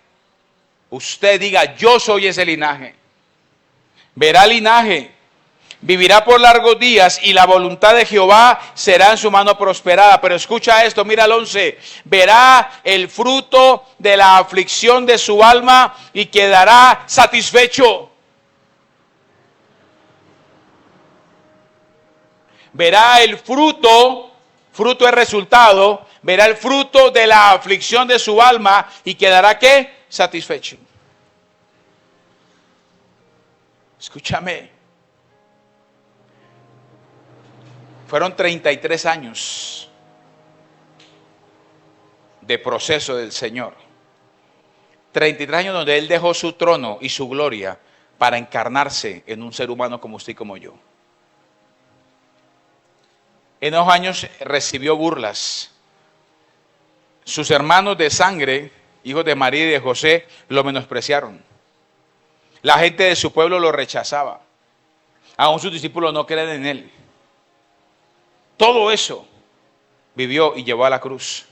Usted diga: yo soy ese linaje. Verá linaje. Vivirá por largos días y la voluntad de Jehová será en su mano prosperada. Pero escucha esto, mira el 11. Verá el fruto de la aflicción de su alma y quedará satisfecho. Verá el fruto, fruto es resultado, verá el fruto de la aflicción de su alma y quedará ¿qué? Satisfecho. Escúchame. Fueron 33 años de proceso del Señor. 33 años donde Él dejó su trono y su gloria para encarnarse en un ser humano como usted y como yo. En esos años recibió burlas. Sus hermanos de sangre, hijos de María y de José, lo menospreciaron. La gente de su pueblo lo rechazaba. Aún sus discípulos no creen en Él. Todo eso vivió y llevó a la cruz.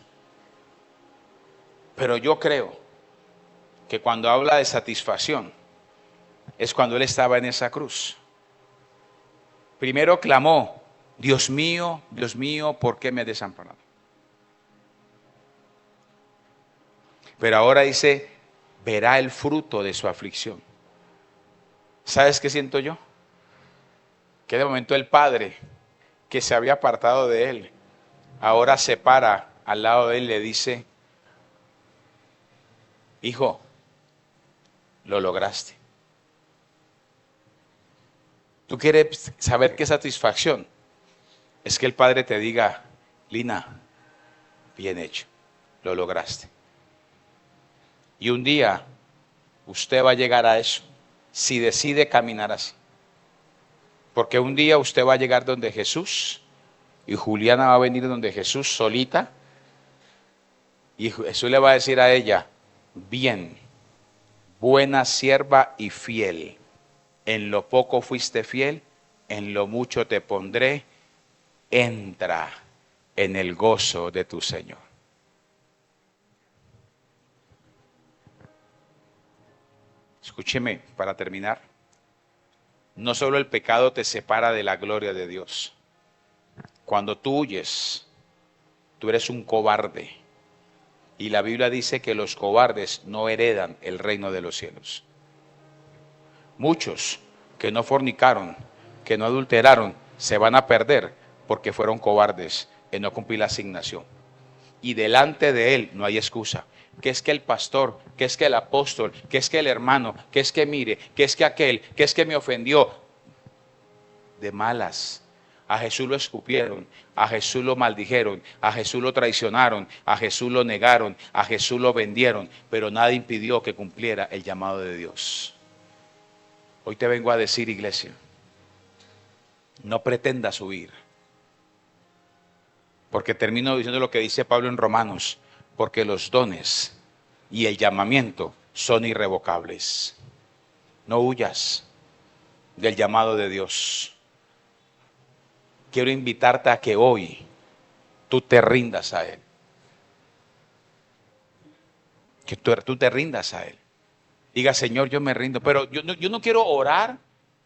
Pero yo creo que cuando habla de satisfacción, es cuando Él estaba en esa cruz. Primero clamó, Dios mío, ¿por qué me has desamparado? Pero ahora dice, verá el fruto de su aflicción. ¿Sabes qué siento yo? Que de momento el Padre, que se había apartado de Él, ahora se para al lado de Él y le dice, hijo, lo lograste. ¿Tú quieres saber qué satisfacción? Es que el Padre te diga, Lina, bien hecho, lo lograste. Y un día usted va a llegar a eso, si decide caminar así. Porque un día usted va a llegar donde Jesús, y Juliana va a venir donde Jesús solita, y Jesús le va a decir a ella, bien, buena sierva y fiel, en lo poco fuiste fiel, en lo mucho te pondré, entra en el gozo de tu Señor. Escúcheme para terminar. No solo el pecado te separa de la gloria de Dios. Cuando tú huyes, tú eres un cobarde. Y la Biblia dice que los cobardes no heredan el reino de los cielos. Muchos que no fornicaron, que no adulteraron, se van a perder porque fueron cobardes en no cumplir la asignación. Y delante de Él no hay excusa. Que es que el pastor, que es que el apóstol, que es que el hermano, que es que mire, que es que aquel, que es que me ofendió. De malas. A Jesús lo escupieron, a Jesús lo maldijeron, a Jesús lo traicionaron, a Jesús lo negaron, a Jesús lo vendieron, pero nada impidió que cumpliera el llamado de Dios. Hoy te vengo a decir, iglesia, no pretendas huir. Porque termino diciendo lo que dice Pablo en Romanos, porque los dones y el llamamiento son irrevocables. No huyas del llamado de Dios. Quiero invitarte a que hoy tú te rindas a Él. Que tú te rindas a Él. Diga, Señor, yo me rindo. Pero yo no quiero orar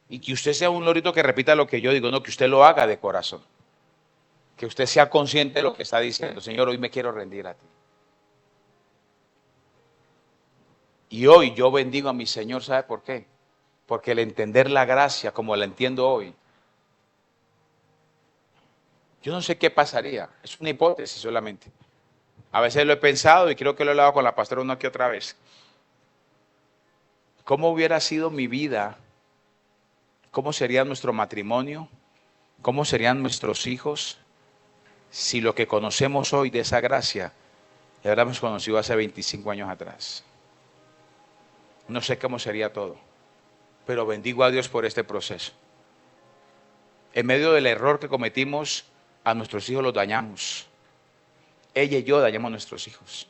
y que usted sea un lorito que repita lo que yo digo. No, que usted lo haga de corazón. Que usted sea consciente de lo que está diciendo. Señor, hoy me quiero rendir a ti. Y hoy yo bendigo a mi Señor, ¿sabe por qué? Porque el entender la gracia como la entiendo hoy, yo no sé qué pasaría. Es una hipótesis solamente. A veces lo he pensado y creo que lo he hablado con la pastora una que otra vez. ¿Cómo hubiera sido mi vida? ¿Cómo sería nuestro matrimonio? ¿Cómo serían nuestros hijos? Si lo que conocemos hoy de esa gracia, ya hubiéramos conocido hace 25 años atrás. No sé cómo sería todo, pero bendigo a Dios por este proceso. En medio del error que cometimos, a nuestros hijos los dañamos. Ella y yo dañamos a nuestros hijos.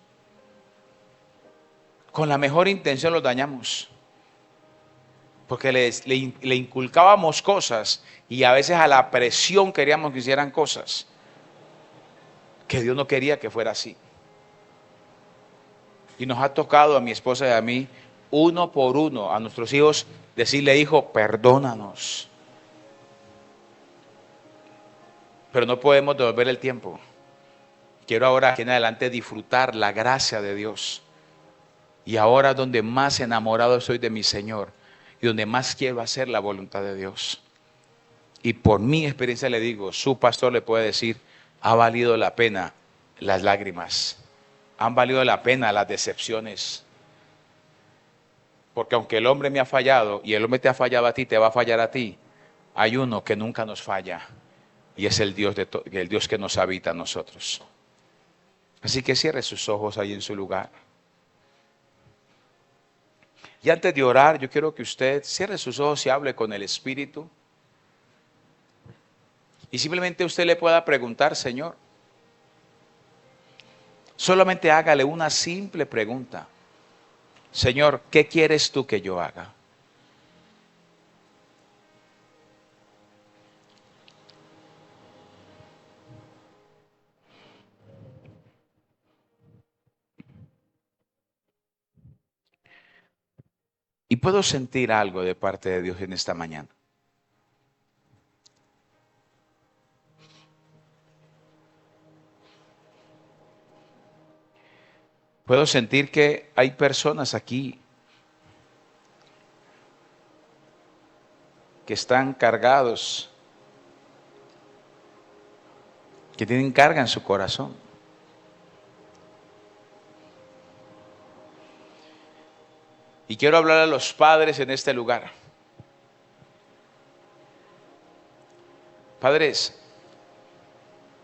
Con la mejor intención los dañamos. Porque le inculcábamos cosas y a veces a la presión queríamos que hicieran cosas que Dios no quería que fuera así. Y nos ha tocado a mi esposa y a mí, uno por uno, a nuestros hijos, decirle, hijo, perdónanos. Pero no podemos devolver el tiempo. Quiero ahora, aquí en adelante, disfrutar la gracia de Dios. Y ahora donde más enamorado soy de mi Señor y donde más quiero hacer la voluntad de Dios. Y por mi experiencia le digo, su pastor le puede decir, ha valido la pena las lágrimas, han valido la pena las decepciones. Porque aunque el hombre me ha fallado y el hombre te ha fallado a ti, te va a fallar a ti, hay uno que nunca nos falla y es el Dios, el Dios que nos habita a nosotros. Así que cierre sus ojos ahí en su lugar. Y antes de orar, yo quiero que usted cierre sus ojos y hable con el Espíritu. Y simplemente usted le pueda preguntar, Señor, solamente hágale una simple pregunta. Señor, ¿qué quieres tú que yo haga? Y puedo sentir algo de parte de Dios en esta mañana. Puedo sentir que hay personas aquí que están cargados, que tienen carga en su corazón. Y quiero hablar a los padres en este lugar. Padres,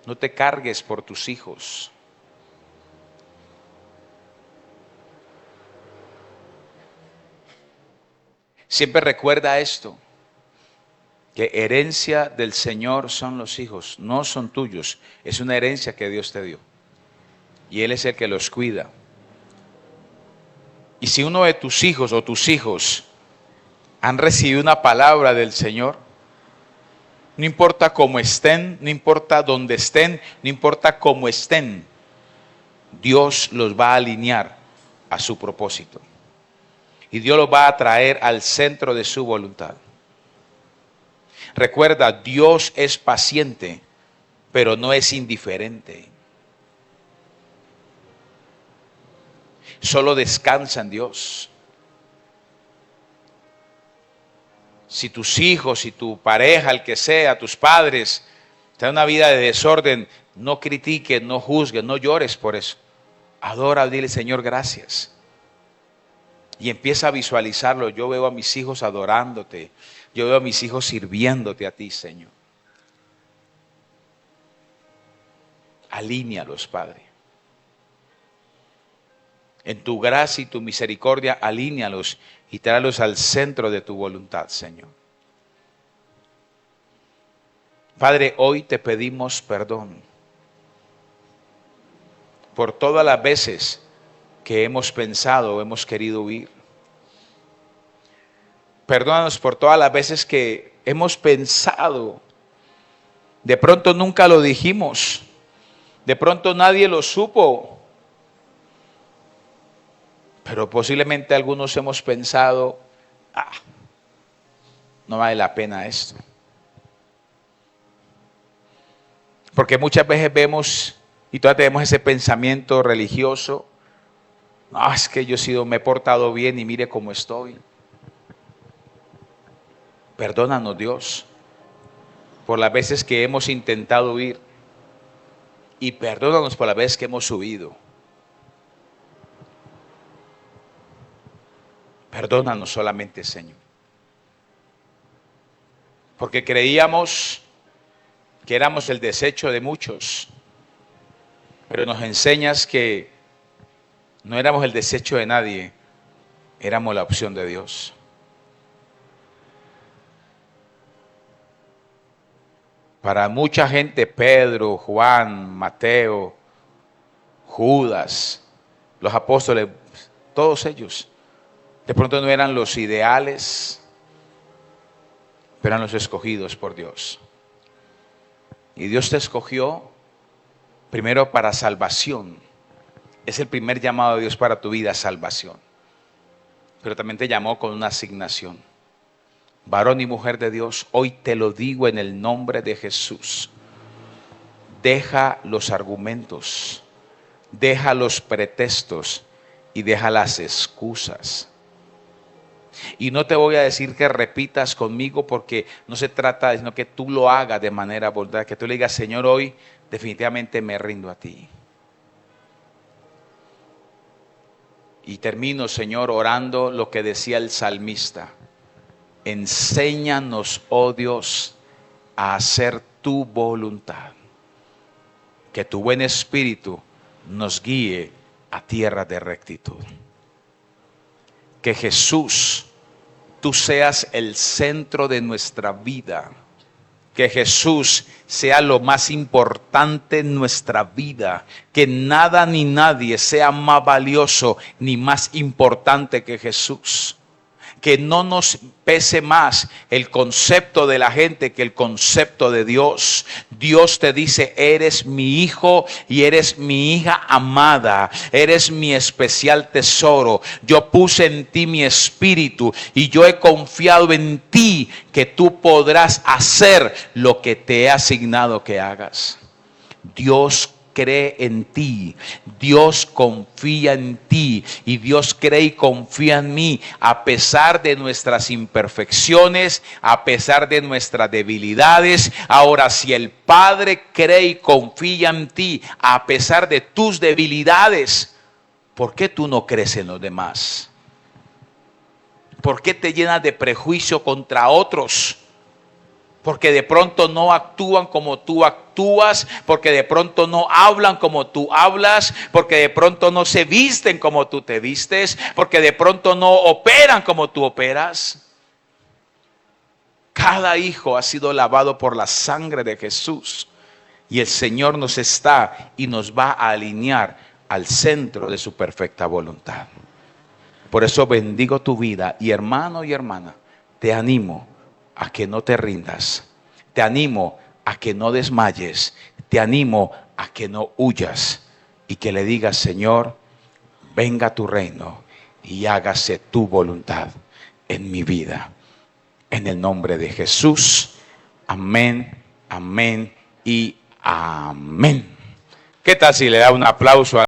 no te cargues por tus hijos. Siempre recuerda esto, que herencia del Señor son los hijos, no son tuyos. Es una herencia que Dios te dio. Y Él es el que los cuida. Y si uno de tus hijos o tus hijos han recibido una palabra del Señor, no importa cómo estén, no importa dónde estén, no importa cómo estén, Dios los va a alinear a su propósito. Y Dios los va a traer al centro de su voluntad. Recuerda, Dios es paciente, pero no es indiferente. Solo descansa en Dios. Si tus hijos, si tu pareja, el que sea, tus padres, tienen una vida de desorden, no critiques, no juzgues, no llores por eso. Adora, dile, Señor, gracias. Y empieza a visualizarlo. Yo veo a mis hijos adorándote. Yo veo a mis hijos sirviéndote a ti, Señor. Alínealos, Padre. En tu gracia y tu misericordia, alínealos y tráelos al centro de tu voluntad, Señor. Padre, hoy te pedimos perdón por todas las veces que hemos pensado o hemos querido huir. Perdónanos por todas las veces que hemos pensado. De pronto nunca lo dijimos. De pronto nadie lo supo. Pero posiblemente algunos hemos pensado, no vale la pena esto. Porque muchas veces vemos y todavía tenemos ese pensamiento religioso. No, es que me he portado bien y mire cómo estoy. Perdónanos, Dios, por las veces que hemos intentado huir. Y perdónanos por las veces que hemos huido. Perdónanos solamente, Señor. Porque creíamos que éramos el desecho de muchos. Pero nos enseñas que no éramos el desecho de nadie. Éramos la opción de Dios. Para mucha gente, Pedro, Juan, Mateo, Judas, los apóstoles, todos ellos, de pronto no eran los ideales, pero eran los escogidos por Dios. Y Dios te escogió primero para salvación. Es el primer llamado de Dios para tu vida, salvación. Pero también te llamó con una asignación. Varón y mujer de Dios, hoy te lo digo en el nombre de Jesús. Deja los argumentos, deja los pretextos y deja las excusas. Y no te voy a decir que repitas conmigo porque no se trata, sino que tú lo hagas de manera voluntaria, que tú le digas, Señor, hoy definitivamente me rindo a ti. Y termino, Señor, orando lo que decía el salmista. Enséñanos, oh Dios, a hacer tu voluntad. Que tu buen espíritu nos guíe a tierra de rectitud. Que Jesús, tú seas el centro de nuestra vida. Que Jesús sea lo más importante en nuestra vida. Que nada ni nadie sea más valioso ni más importante que Jesús. que no nos pese más el concepto de la gente que el concepto de Dios. Dios te dice, eres mi hijo y eres mi hija amada, eres mi especial tesoro. Yo puse en ti mi espíritu y yo he confiado en ti que tú podrás hacer lo que te he asignado que hagas. Dios cree en ti, Dios confía en ti y Dios cree y confía en mí a pesar de nuestras imperfecciones, a pesar de nuestras debilidades. Ahora, si el Padre cree y confía en ti a pesar de tus debilidades, ¿por qué tú no crees en los demás? ¿Por qué te llenas de prejuicio contra otros? Porque de pronto no actúan como tú actúas, porque de pronto no hablan como tú hablas, porque de pronto no se visten como tú te vistes, porque de pronto no operan como tú operas. Cada hijo ha sido lavado por la sangre de Jesús y el Señor nos está y nos va a alinear al centro de su perfecta voluntad. Por eso bendigo tu vida y hermano y hermana, te animo a que no te rindas, te animo a que no desmayes, te animo a que no huyas y que le digas, Señor, venga tu reino y hágase tu voluntad en mi vida. En el nombre de Jesús, amén, amén y amén. ¿Qué tal si le da un aplauso a